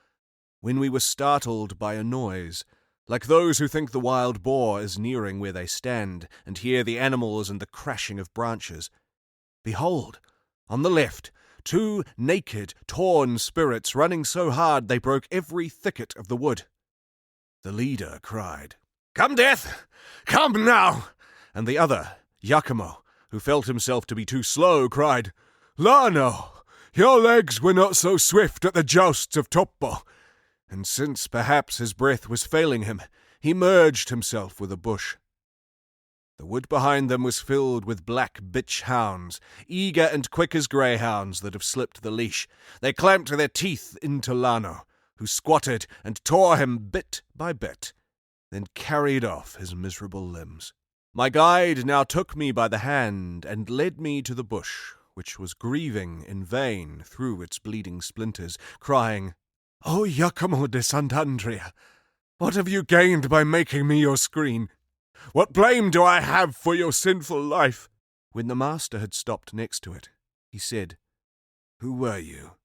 when we were startled by a noise, like those who think the wild boar is nearing where they stand, and hear the animals and the crashing of branches. Behold, on the left, 2 naked, torn spirits running so hard they broke every thicket of the wood. The leader cried, "Come, Death! Come now!" And the other, Iachimo, who felt himself to be too slow, cried, "Lano, your legs were not so swift at the jousts of Toppo." And since perhaps his breath was failing him, he merged himself with a bush. The wood behind them was filled with black bitch hounds, eager and quick as greyhounds that have slipped the leash. They clamped their teeth into Lano, who squatted and tore him bit by bit, then carried off his miserable limbs. My guide now took me by the hand and led me to the bush, which was grieving in vain through its bleeding splinters, crying, "O Iachimo de Sant'Andrea, what have you gained by making me your screen? What blame do I have for your sinful life?" When the master had stopped next to it, he said, "Who were you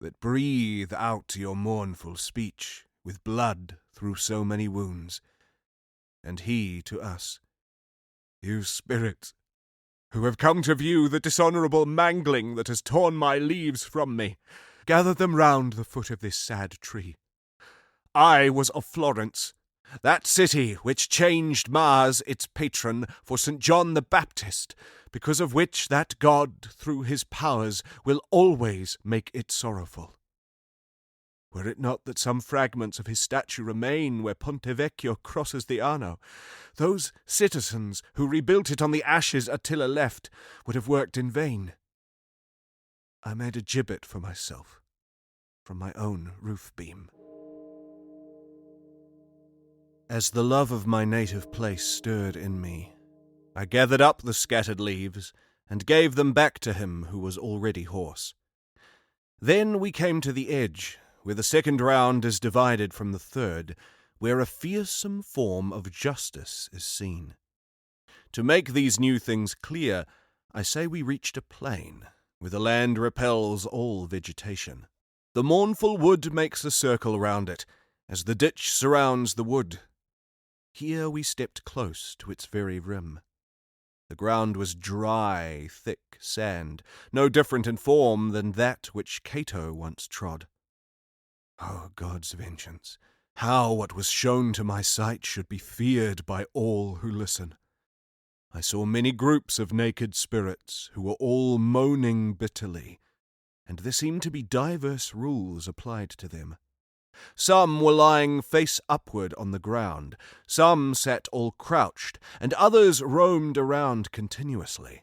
that breathe out your mournful speech with blood through so many wounds?" And he to us, "You spirits, who have come to view the dishonourable mangling that has torn my leaves from me, gather them round the foot of this sad tree. I was of Florence, that city which changed Mars, its patron, for St. John the Baptist, because of which that God, through his powers, will always make it sorrowful. Were it not that some fragments of his statue remain where Ponte Vecchio crosses the Arno, those citizens who rebuilt it on the ashes Attila left would have worked in vain. I made a gibbet for myself from my own roof beam." As the love of my native place stirred in me, I gathered up the scattered leaves and gave them back to him who was already hoarse. Then we came to the edge, where the second round is divided from the third, where a fearsome form of justice is seen. To make these new things clear, I say we reached a plain, where the land repels all vegetation. The mournful wood makes a circle round it, as the ditch surrounds the wood. Here we stepped close to its very rim. The ground was dry, thick sand, no different in form than that which Cato once trod. O God's vengeance, how what was shown to my sight should be feared by all who listen. I saw many groups of naked spirits who were all moaning bitterly, and there seemed to be diverse rules applied to them. Some were lying face upward on the ground, some sat all crouched, and others roamed around continuously.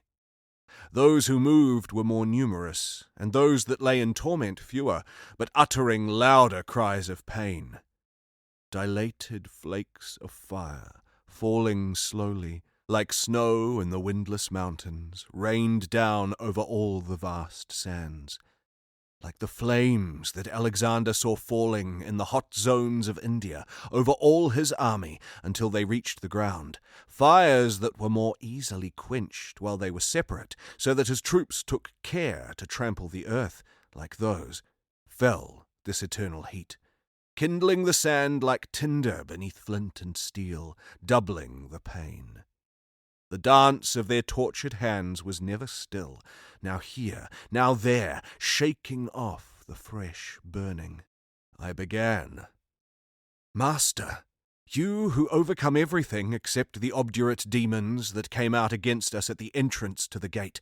Those who moved were more numerous, and those that lay in torment fewer, but uttering louder cries of pain. Dilated flakes of fire, falling slowly, like snow in the windless mountains, rained down over all the vast sands. Like the flames that Alexander saw falling in the hot zones of India over all his army until they reached the ground, fires that were more easily quenched while they were separate, so that his troops took care to trample the earth, like those, fell this eternal heat, kindling the sand like tinder beneath flint and steel, doubling the pain. The dance of their tortured hands was never still, now here, now there, shaking off the fresh burning. I began, "Master, you who overcome everything except the obdurate demons that came out against us at the entrance to the gate,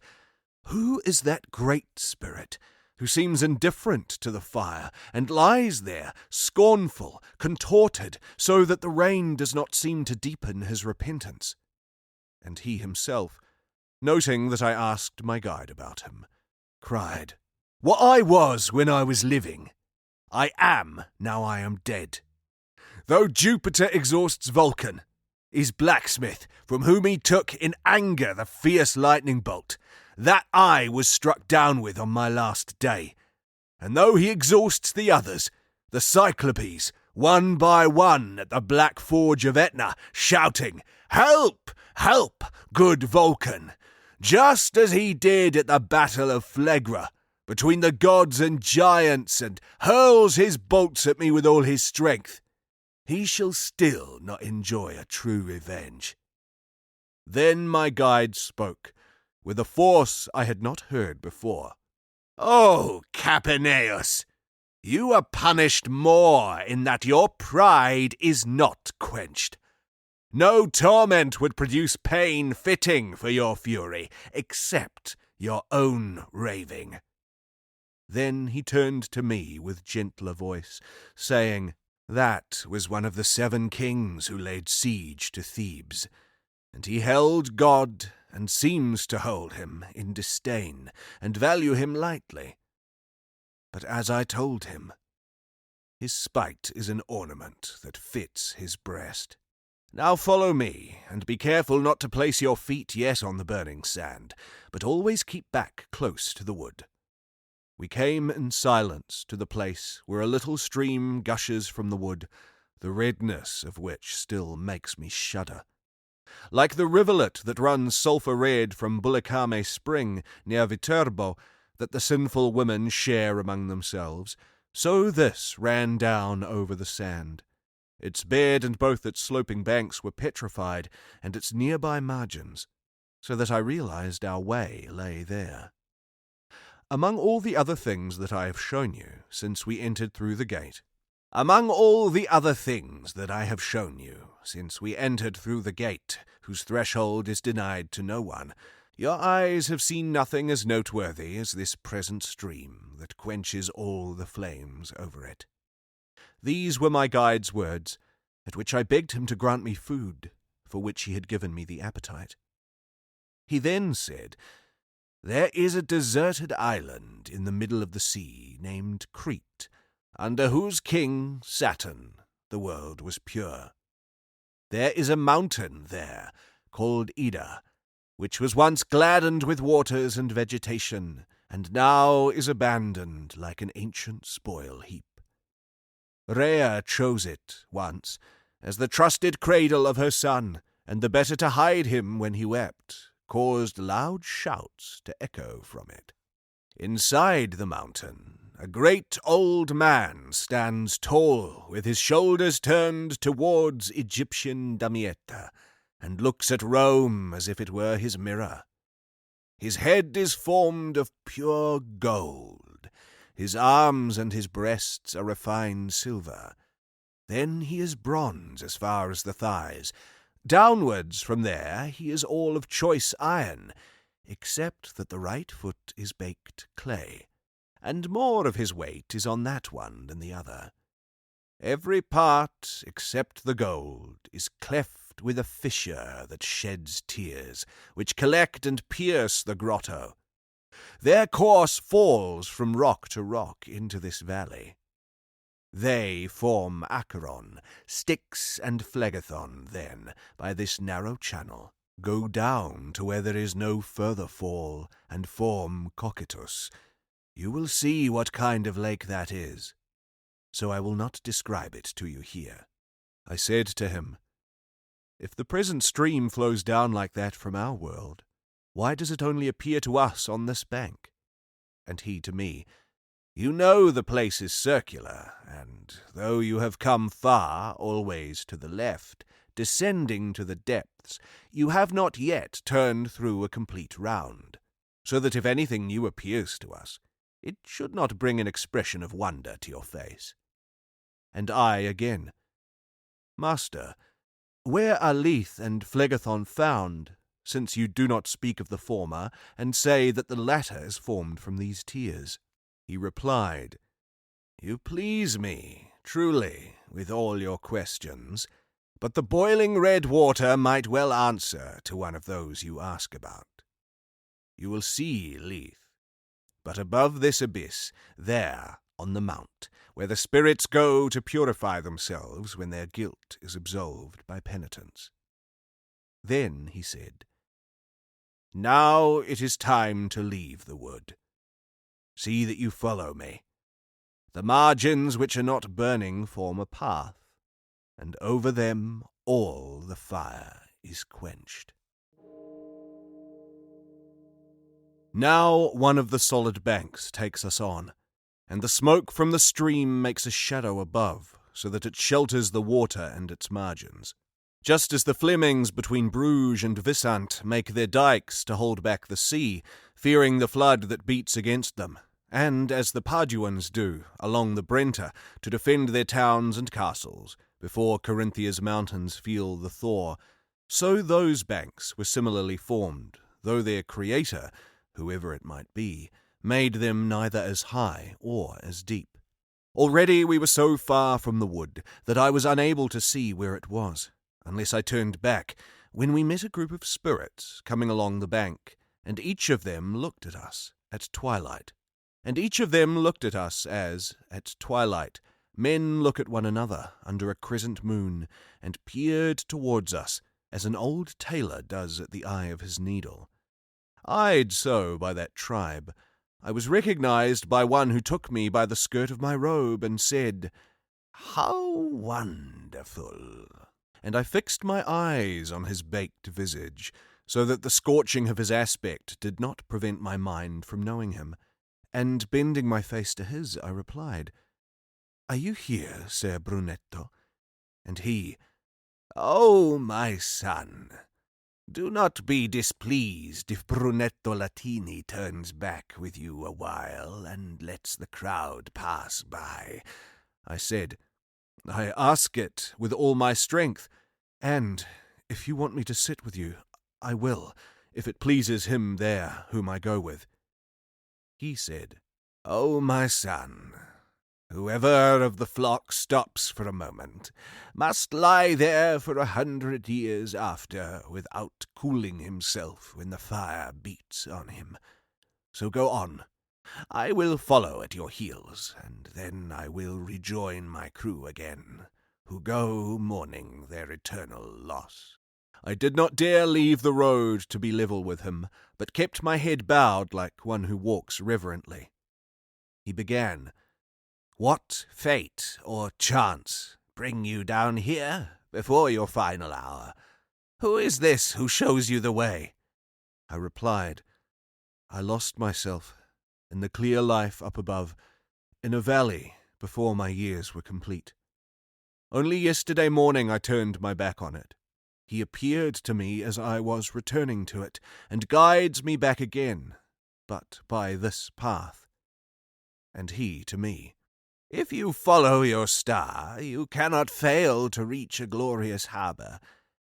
who is that great spirit who seems indifferent to the fire and lies there, scornful, contorted, so that the rain does not seem to deepen his repentance?" And he himself, noting that I asked my guide about him, cried, "What I was when I was living, I am now I am dead. Though Jupiter exhausts Vulcan, his blacksmith, from whom he took in anger the fierce lightning bolt, that I was struck down with on my last day. And though he exhausts the others, the Cyclopes, one by one at the black forge of Etna, shouting, 'Help! Help, good Vulcan!' just as he did at the battle of Phlegra, between the gods and giants, and hurls his bolts at me with all his strength, he shall still not enjoy a true revenge." Then my guide spoke, with a force I had not heard before. Oh, Capaneus, you are punished more in that your pride is not quenched. No torment would produce pain fitting for your fury, except your own raving. Then he turned to me with gentler voice, saying, That was one of the 7 kings who laid siege to Thebes, and he held God, and seems to hold him, in disdain, and value him lightly. But as I told him, his spite is an ornament that fits his breast. Now follow me, and be careful not to place your feet yet on the burning sand, but always keep back close to the wood. We came in silence to the place where a little stream gushes from the wood, the redness of which still makes me shudder. Like the rivulet that runs sulphur-red from Bulicame Spring near Viterbo, that the sinful women share among themselves, so this ran down over the sand. Its bed and both its sloping banks were petrified, and its nearby margins, so that I realized our way lay there. Among all the other things that I have shown you since we entered through the gate, whose threshold is denied to no one, your eyes have seen nothing as noteworthy as this present stream that quenches all the flames over it. These were my guide's words, at which I begged him to grant me food, for which he had given me the appetite. He then said, There is a deserted island in the middle of the sea named Crete, under whose king, Saturn, the world was pure. There is a mountain there, called Ida, which was once gladdened with waters and vegetation, and now is abandoned like an ancient spoil heap. Rhea chose it, once, as the trusted cradle of her son, and the better to hide him when he wept, caused loud shouts to echo from it. Inside the mountain, a great old man stands tall, with his shoulders turned towards Egyptian Damietta, and looks at Rome as if it were his mirror. His head is formed of pure gold, his arms and his breasts are refined silver. Then he is bronze as far as the thighs. Downwards from there he is all of choice iron, except that the right foot is baked clay, and more of his weight is on that one than the other. Every part, except the gold, is cleft with a fissure that sheds tears, which collect and pierce the grotto. Their course falls from rock to rock into this valley. They form Acheron, Styx, and Phlegethon, then, by this narrow channel, go down to where there is no further fall, and form Cocytus. You will see what kind of lake that is, so I will not describe it to you here. I said to him, If the present stream flows down like that from our world, why does it only appear to us on this bank? And he to me, You know the place is circular, and though you have come far, always to the left, descending to the depths, you have not yet turned through a complete round, so that if anything new appears to us, it should not bring an expression of wonder to your face. And I again, Master, where are Lethe and Phlegethon found, since you do not speak of the former, and say that the latter is formed from these tears? He replied, You please me, truly, with all your questions, but the boiling red water might well answer to one of those you ask about. You will see Lethe, but above this abyss, there, on the mount, where the spirits go to purify themselves when their guilt is absolved by penitence. Then he said, Now it is time to leave the wood. See that you follow me. The margins which are not burning form a path, and over them all the fire is quenched. Now one of the solid banks takes us on, and the smoke from the stream makes a shadow above, so that it shelters the water and its margins. Just as the Flemings between Bruges and Vissant make their dikes to hold back the sea, fearing the flood that beats against them, and as the Paduans do along the Brenta to defend their towns and castles before Carinthia's mountains feel the thaw, so those banks were similarly formed, though their creator, whoever it might be, made them neither as high or as deep. Already we were so far from the wood that I was unable to see where it was, unless I turned back, when we met a group of spirits coming along the bank, and each of them looked at us at twilight. And each of them looked at us as, at twilight, men look at one another under a crescent moon, and peered towards us, as an old tailor does at the eye of his needle. Eyed so by that tribe, I was recognized by one who took me by the skirt of my robe and said, "How wonderful!" And I fixed my eyes on his baked visage, so that the scorching of his aspect did not prevent my mind from knowing him. And bending my face to his, I replied, "Are you here, Ser Brunetto?" And he, "Oh, my son, do not be displeased if Brunetto Latini turns back with you a while and lets the crowd pass by." I said, "I ask it with all my strength, and if you want me to sit with you, I will, if it pleases him there whom I go with." He said, "Oh, my son, whoever of the flock stops for a moment must lie there for 100 years after without cooling himself when the fire beats on him. So go on. I will follow at your heels, and then I will rejoin my crew again, who go mourning their eternal loss." I did not dare leave the road to be level with him, but kept my head bowed like one who walks reverently. He began, "What fate or chance bring you down here before your final hour? Who is this who shows you the way?" I replied, "I lost myself in the clear life up above, in a valley before my years were complete. Only yesterday morning I turned my back on it. He appeared to me as I was returning to it, and guides me back again, but by this path." And he to me, "If you follow your star, you cannot fail to reach a glorious harbour,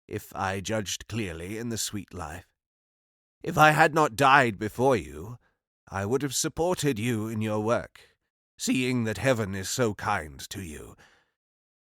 if I judged clearly in the sweet life. If I had not died before you, I would have supported you in your work, seeing that heaven is so kind to you.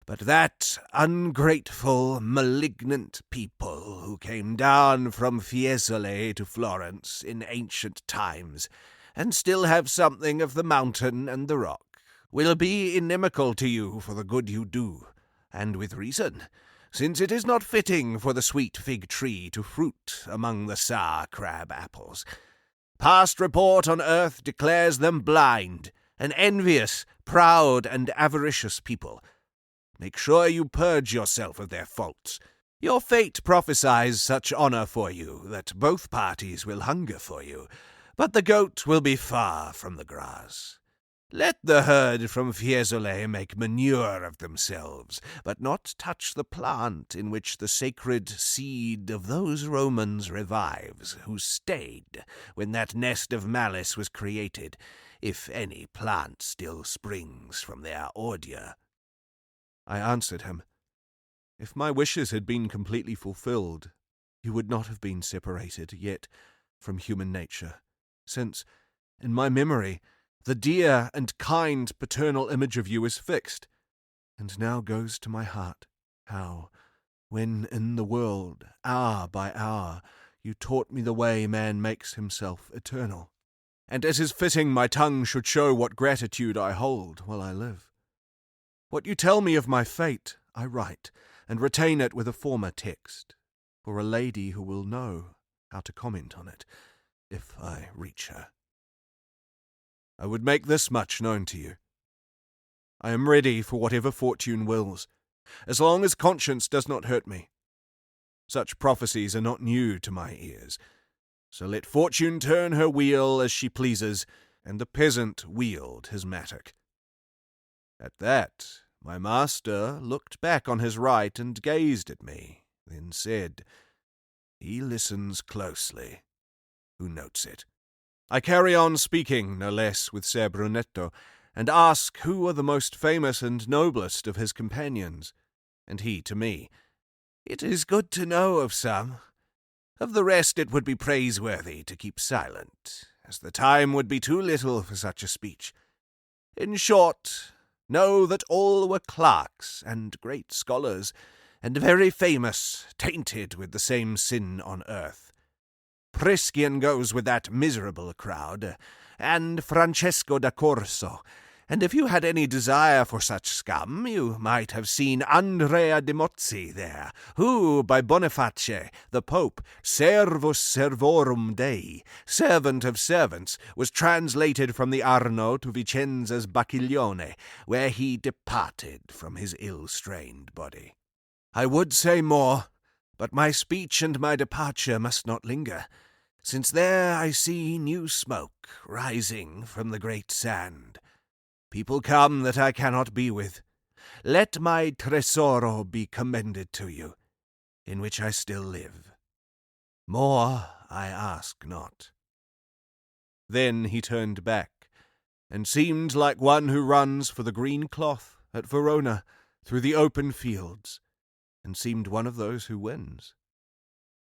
But that ungrateful, malignant people who came down from Fiesole to Florence in ancient times, and still have something of the mountain and the rock, will be inimical to you for the good you do, and with reason, since it is not fitting for the sweet fig tree to fruit among the sour crab apples. Past report on earth declares them blind, an envious, proud, and avaricious people. Make sure you purge yourself of their faults. Your fate prophesies such honor for you that both parties will hunger for you, but the goat will be far from the grass. Let the herd from Fiesole make manure of themselves, but not touch the plant in which the sacred seed of those Romans revives who stayed when that nest of malice was created, if any plant still springs from their ordure." I answered him, "If my wishes had been completely fulfilled, you would not have been separated yet from human nature, since, in my memory, the dear and kind paternal image of you is fixed, and now goes to my heart how, when in the world, hour by hour, you taught me the way man makes himself eternal, and as is fitting my tongue should show what gratitude I hold while I live. What you tell me of my fate, I write, and retain it with a former text, for a lady who will know how to comment on it, if I reach her. I would make this much known to you. I am ready for whatever fortune wills, as long as conscience does not hurt me. Such prophecies are not new to my ears, so let fortune turn her wheel as she pleases, and the peasant wield his mattock." At that, my master looked back on his right and gazed at me, then said, "He listens closely. Who notes it?" I carry on speaking, no less, with Ser Brunetto, and ask who are the most famous and noblest of his companions. And he to me, "It is good to know of some. Of the rest it would be praiseworthy to keep silent, as the time would be too little for such a speech. In short, know that all were clerks and great scholars, and very famous, tainted with the same sin on earth. Priscian goes with that miserable crowd, and Francesco da Corso, and if you had any desire for such scum, you might have seen Andrea de Mozzi there, who, by Boniface, the Pope, servus servorum Dei, servant of servants, was translated from the Arno to Vicenza's Bacchiglione, where he departed from his ill-strained body. I would say more, but my speech and my departure must not linger, since there I see new smoke rising from the great sand. People come that I cannot be with. Let my tesoro be commended to you, in which I still live. More I ask not." Then he turned back, and seemed like one who runs for the green cloth at Verona through the open fields, and seemed one of those who wins,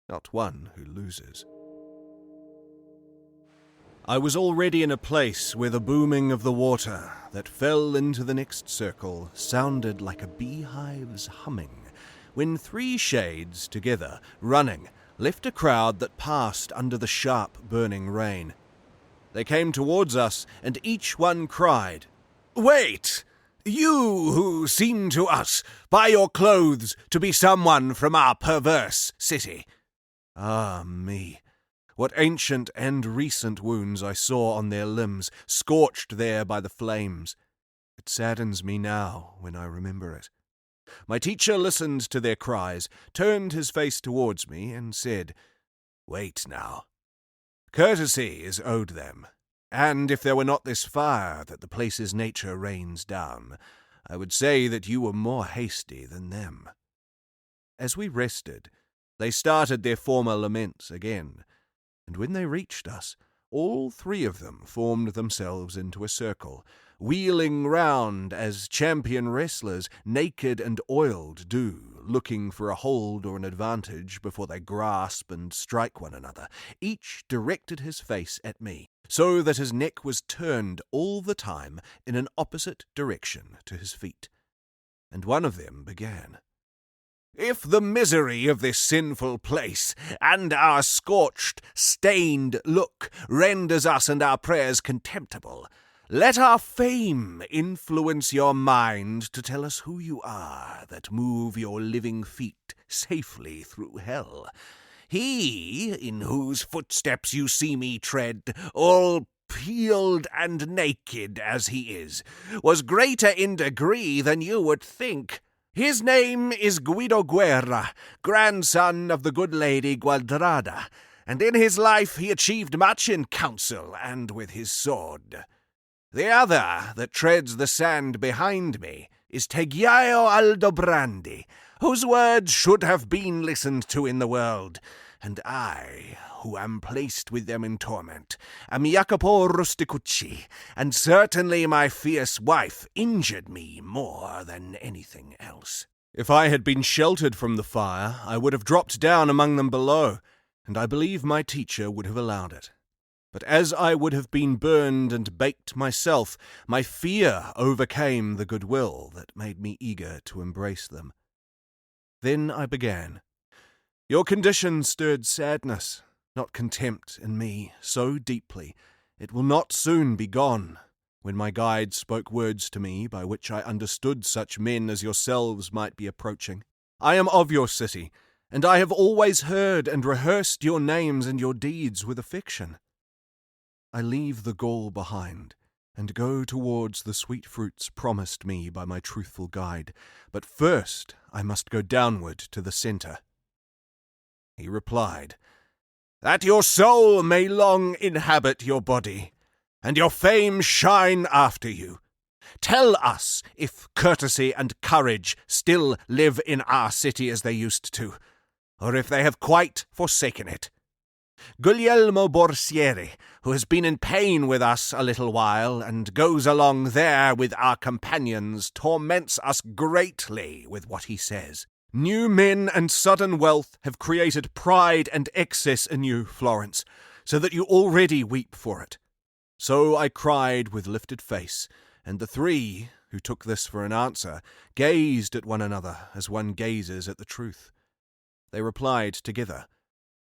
not one who loses. I was already in a place where the booming of the water that fell into the next circle sounded like a beehive's humming, when 3 shades together, running, left a crowd that passed under the sharp burning rain. They came towards us, and each one cried, "Wait! You who seem to us, by your clothes, to be someone from our perverse city." Ah me! What ancient and recent wounds I saw on their limbs, scorched there by the flames. It saddens me now when I remember it. My teacher listened to their cries, turned his face towards me, and said, "Wait now. Courtesy is owed them, and if there were not this fire that the place's nature rains down, I would say that you were more hasty than them." As we rested, they started their former laments again, and when they reached us, all 3 of them formed themselves into a circle, wheeling round as champion wrestlers, naked and oiled, do, looking for a hold or an advantage before they grasp and strike one another. Each directed his face at me, so that his neck was turned all the time in an opposite direction to his feet. And one of them began, "If the misery of this sinful place, and our scorched, stained look, renders us and our prayers contemptible, let our fame influence your mind to tell us who you are that move your living feet safely through hell. He, in whose footsteps you see me tread, all peeled and naked as he is, was greater in degree than you would think. His name is Guido Guerra, grandson of the good lady Gualdrada, and in his life he achieved much in council and with his sword. The other that treads the sand behind me is Tegiaio Aldobrandi, whose words should have been listened to in the world, and I, who am placed with them in torment, am Jacopo Rusticucci, and certainly my fierce wife injured me more than anything else." If I had been sheltered from the fire, I would have dropped down among them below, and I believe my teacher would have allowed it. But as I would have been burned and baked myself, my fear overcame the goodwill that made me eager to embrace them. Then I began. Your condition stirred sadness, not contempt, in me so deeply, it will not soon be gone, when my guide spoke words to me by which I understood such men as yourselves might be approaching. I am of your city, and I have always heard and rehearsed your names and your deeds with affection. I leave the Gaul behind, and go towards the sweet fruits promised me by my truthful guide, but first I must go downward to the centre. He replied, "That your soul may long inhabit your body, and your fame shine after you. Tell us if courtesy and courage still live in our city as they used to, or if they have quite forsaken it. Guglielmo Borsieri, who has been in pain with us a little while, and goes along there with our companions, torments us greatly with what he says. New men and sudden wealth have created pride and excess in you, Florence, so that you already weep for it. So I cried with lifted face, and the three, who took this for an answer, gazed at one another as one gazes at the truth. They replied together,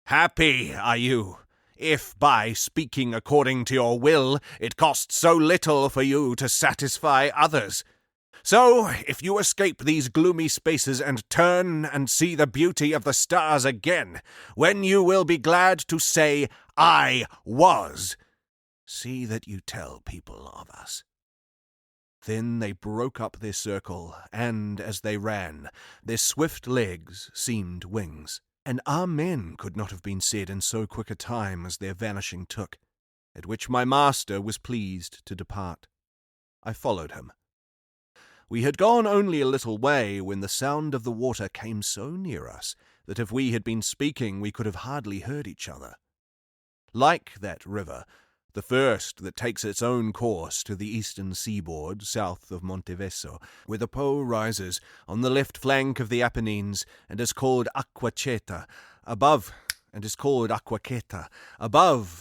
"Happy are you, if by speaking according to your will it costs so little for you to satisfy others. So, if you escape these gloomy spaces and turn and see the beauty of the stars again, when you will be glad to say, 'I was,' see that you tell people of us." Then they broke up their circle, and as they ran, their swift legs seemed wings. An amen could not have been said in so quick a time as their vanishing took, at which my master was pleased to depart. I followed him. We had gone only a little way when the sound of the water came so near us that if we had been speaking we could have hardly heard each other. Like that river, the first that takes its own course to the eastern seaboard south of Monteveso, where the Po rises on the left flank of the Apennines and is called Acquacheta, above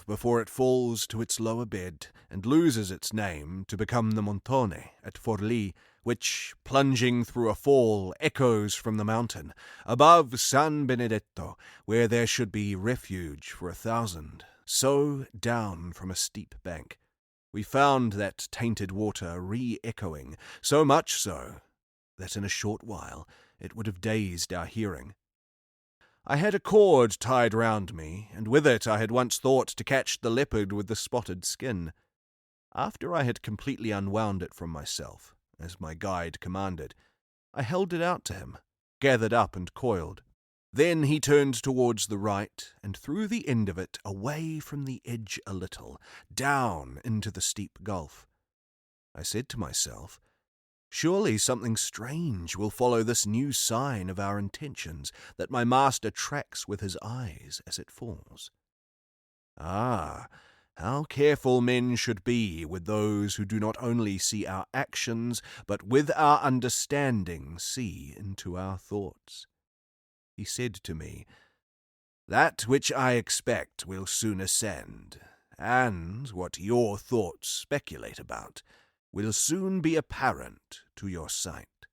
before it falls to its lower bed and loses its name to become the Montone at Forlì, which, plunging through a fall, echoes from the mountain, above San Benedetto, where there should be refuge for 1,000. So down from a steep bank, we found that tainted water re-echoing, so much so that in a short while it would have dazed our hearing. I had a cord tied round me, and with it I had once thought to catch the leopard with the spotted skin. After I had completely unwound it from myself, as my guide commanded, I held it out to him, gathered up and coiled. Then he turned towards the right, and through the end of it, away from the edge a little, down into the steep gulf. I said to myself, surely something strange will follow this new sign of our intentions that my master tracks with his eyes as it falls. Ah, how careful men should be with those who do not only see our actions, but with our understanding see into our thoughts. He said to me, "That which I expect will soon ascend, and what your thoughts speculate about will soon be apparent to your sight."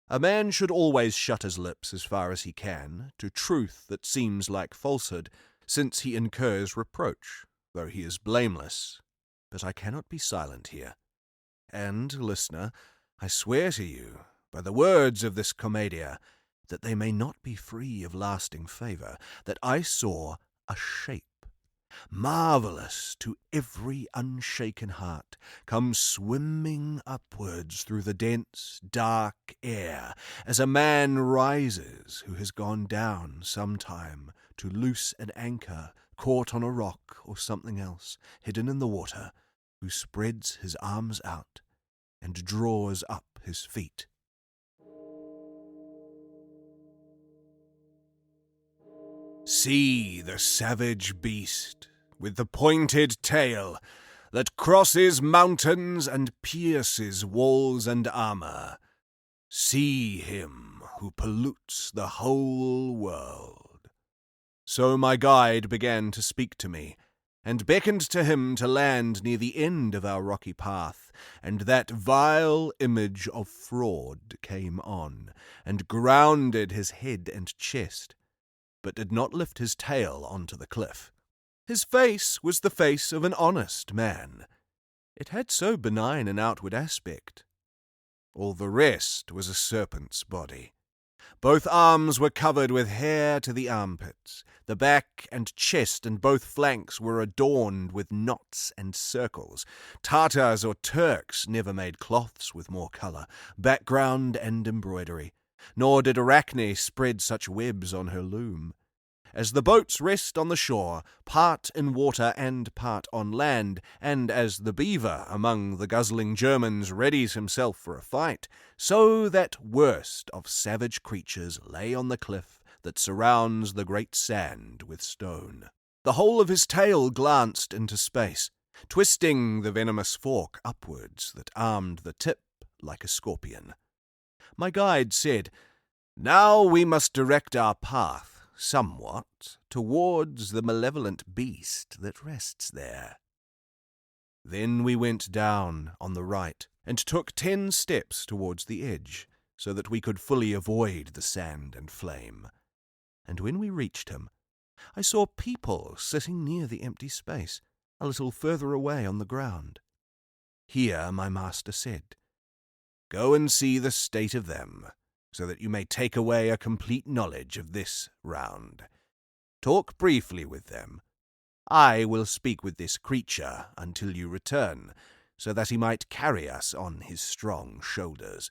A man should always shut his lips as far as he can to truth that seems like falsehood, since he incurs reproach, though he is blameless. But I cannot be silent here. And, listener, I swear to you, by the words of this commedia, that they may not be free of lasting favour, that I saw a shape, marvellous to every unshaken heart, come swimming upwards through the dense, dark air, as a man rises who has gone down some time to loose an anchor caught on a rock or something else, hidden in the water, who spreads his arms out and draws up his feet. See the savage beast with the pointed tail that crosses mountains and pierces walls and armor. See him who pollutes the whole world. So my guide began to speak to me, and beckoned to him to land near the end of our rocky path, and that vile image of fraud came on, and grounded his head and chest, but did not lift his tail onto the cliff. His face was the face of an honest man. It had so benign an outward aspect. All the rest was a serpent's body. Both arms were covered with hair to the armpits. The back and chest and both flanks were adorned with knots and circles. Tartars or Turks never made cloths with more colour, background and embroidery, nor did Arachne spread such webs on her loom. As the boats rest on the shore, part in water and part on land, and as the beaver among the guzzling Germans readies himself for a fight, so that worst of savage creatures lay on the cliff, that surrounds the great sand with stone. The whole of his tail glanced into space, twisting the venomous fork upwards that armed the tip like a scorpion. My guide said, "Now we must direct our path somewhat towards the malevolent beast that rests there." Then we went down on the right and took 10 steps towards the edge, so that we could fully avoid the sand and flame. And when we reached him, I saw people sitting near the empty space, a little further away on the ground. Here my master said, "Go and see the state of them, so that you may take away a complete knowledge of this round. Talk briefly with them. I will speak with this creature until you return, so that he might carry us on his strong shoulders."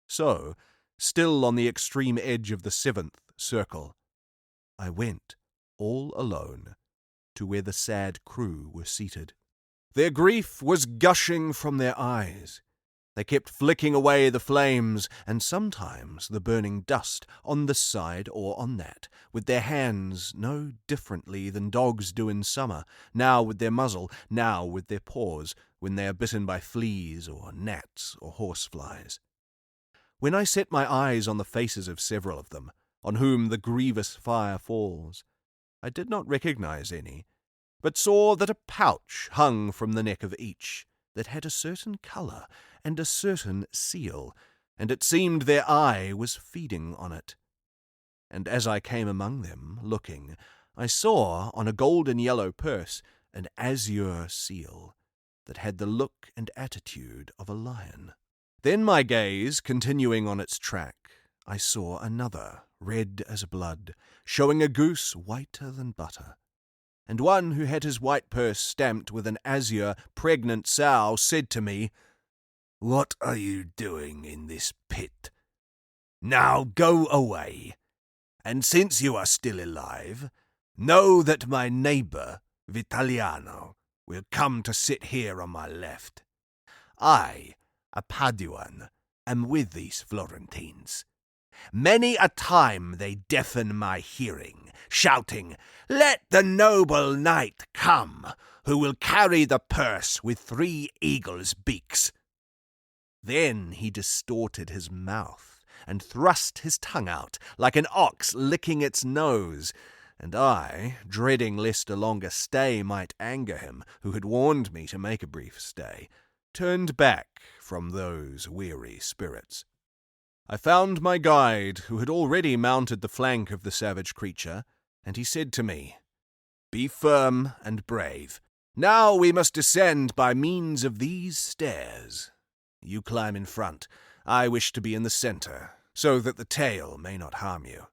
So, still on the extreme edge of the 7th circle, I went, all alone, to where the sad crew were seated. Their grief was gushing from their eyes. They kept flicking away the flames, and sometimes the burning dust, on this side or on that, with their hands no differently than dogs do in summer, now with their muzzle, now with their paws, when they are bitten by fleas or gnats or horseflies. When I set my eyes on the faces of several of them, on whom the grievous fire falls, I did not recognize any, but saw that a pouch hung from the neck of each, that had a certain colour and a certain seal, and it seemed their eye was feeding on it. And as I came among them, looking, I saw on a golden yellow purse an azure seal, that had the look and attitude of a lion. Then my gaze, continuing on its track, I saw another, red as blood, showing a goose whiter than butter. And one who had his white purse stamped with an azure, pregnant sow said to me, "What are you doing in this pit? Now go away, and since you are still alive, know that my neighbour, Vitaliano, will come to sit here on my left. I, a Paduan, am with these Florentines. Many a time they deafen my hearing, shouting, 'Let the noble knight come, who will carry the purse with 3 eagles' beaks.' Then he distorted his mouth and thrust his tongue out, like an ox licking its nose, and I, dreading lest a longer stay might anger him, who had warned me to make a brief stay, turned back from those weary spirits. I found my guide, who had already mounted the flank of the savage creature, and he said to me, "Be firm and brave. Now we must descend by means of these stairs. You climb in front. I wish to be in the center, so that the tail may not harm you."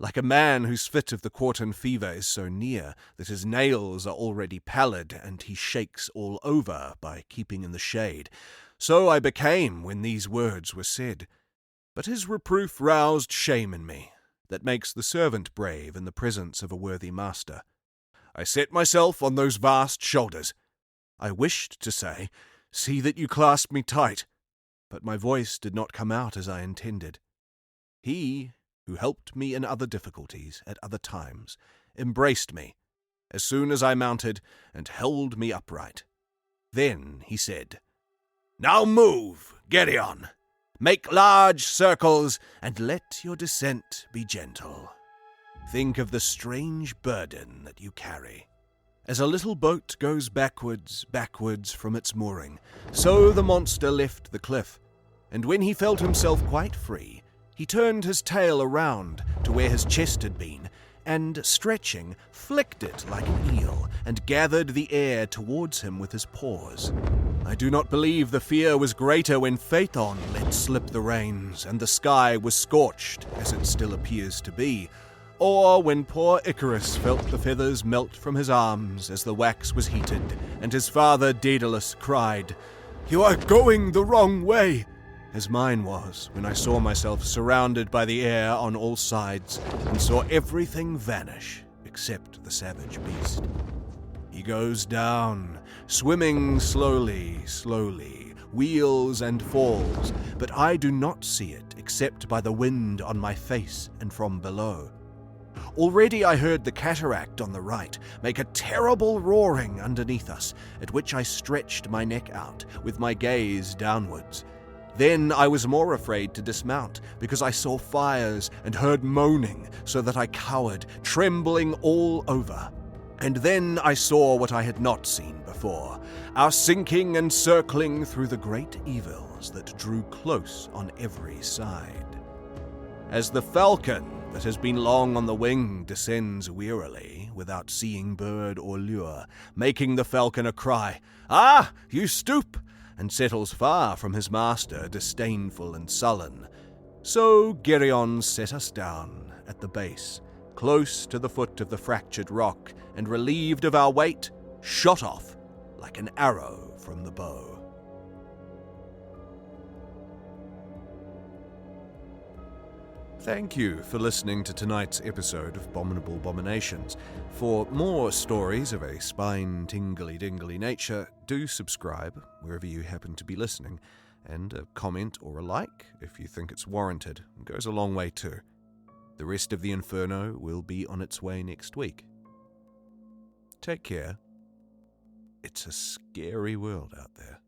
Like a man whose fit of the quartan fever is so near that his nails are already pallid and he shakes all over by keeping in the shade, so I became when these words were said. But his reproof roused shame in me, that makes the servant brave in the presence of a worthy master. I set myself on those vast shoulders. I wished to say, "See that you clasp me tight," but my voice did not come out as I intended. He, who helped me in other difficulties at other times, embraced me as soon as I mounted and held me upright. Then he said, "Now move, Geryon. Make large circles, and let your descent be gentle. Think of the strange burden that you carry. As a little boat goes backwards from its mooring, so the monster left the cliff, and when he felt himself quite free, he turned his tail around to where his chest had been, and, stretching, flicked it like an eel, and gathered the air towards him with his paws. I do not believe the fear was greater when Phaethon let slip the reins, and the sky was scorched, as it still appears to be, or when poor Icarus felt the feathers melt from his arms as the wax was heated, and his father Daedalus cried, "You are going the wrong way," as mine was when I saw myself surrounded by the air on all sides, and saw everything vanish except the savage beast. He goes down, swimming slowly, wheels and falls, but I do not see it except by the wind on my face and from below. Already I heard the cataract on the right make a terrible roaring underneath us, at which I stretched my neck out, with my gaze downwards. Then I was more afraid to dismount, because I saw fires and heard moaning, so that I cowered, trembling all over. And then I saw what I had not seen before, our sinking and circling through the great evils that drew close on every side. As the falcon that has been long on the wing descends wearily, without seeing bird or lure, making the falconer cry, "Ah, you stoop!" and settles far from his master, disdainful and sullen, so Geryon set us down at the base, close to the foot of the fractured rock, and relieved of our weight, shot off like an arrow from the bow. Thank you for listening to tonight's episode of Bominable Bominations. For more stories of a spine-tingly-dingly nature, do subscribe wherever you happen to be listening, and a comment or a like if you think it's warranted. It goes a long way too. The rest of the Inferno will be on its way next week. Take care. It's a scary world out there.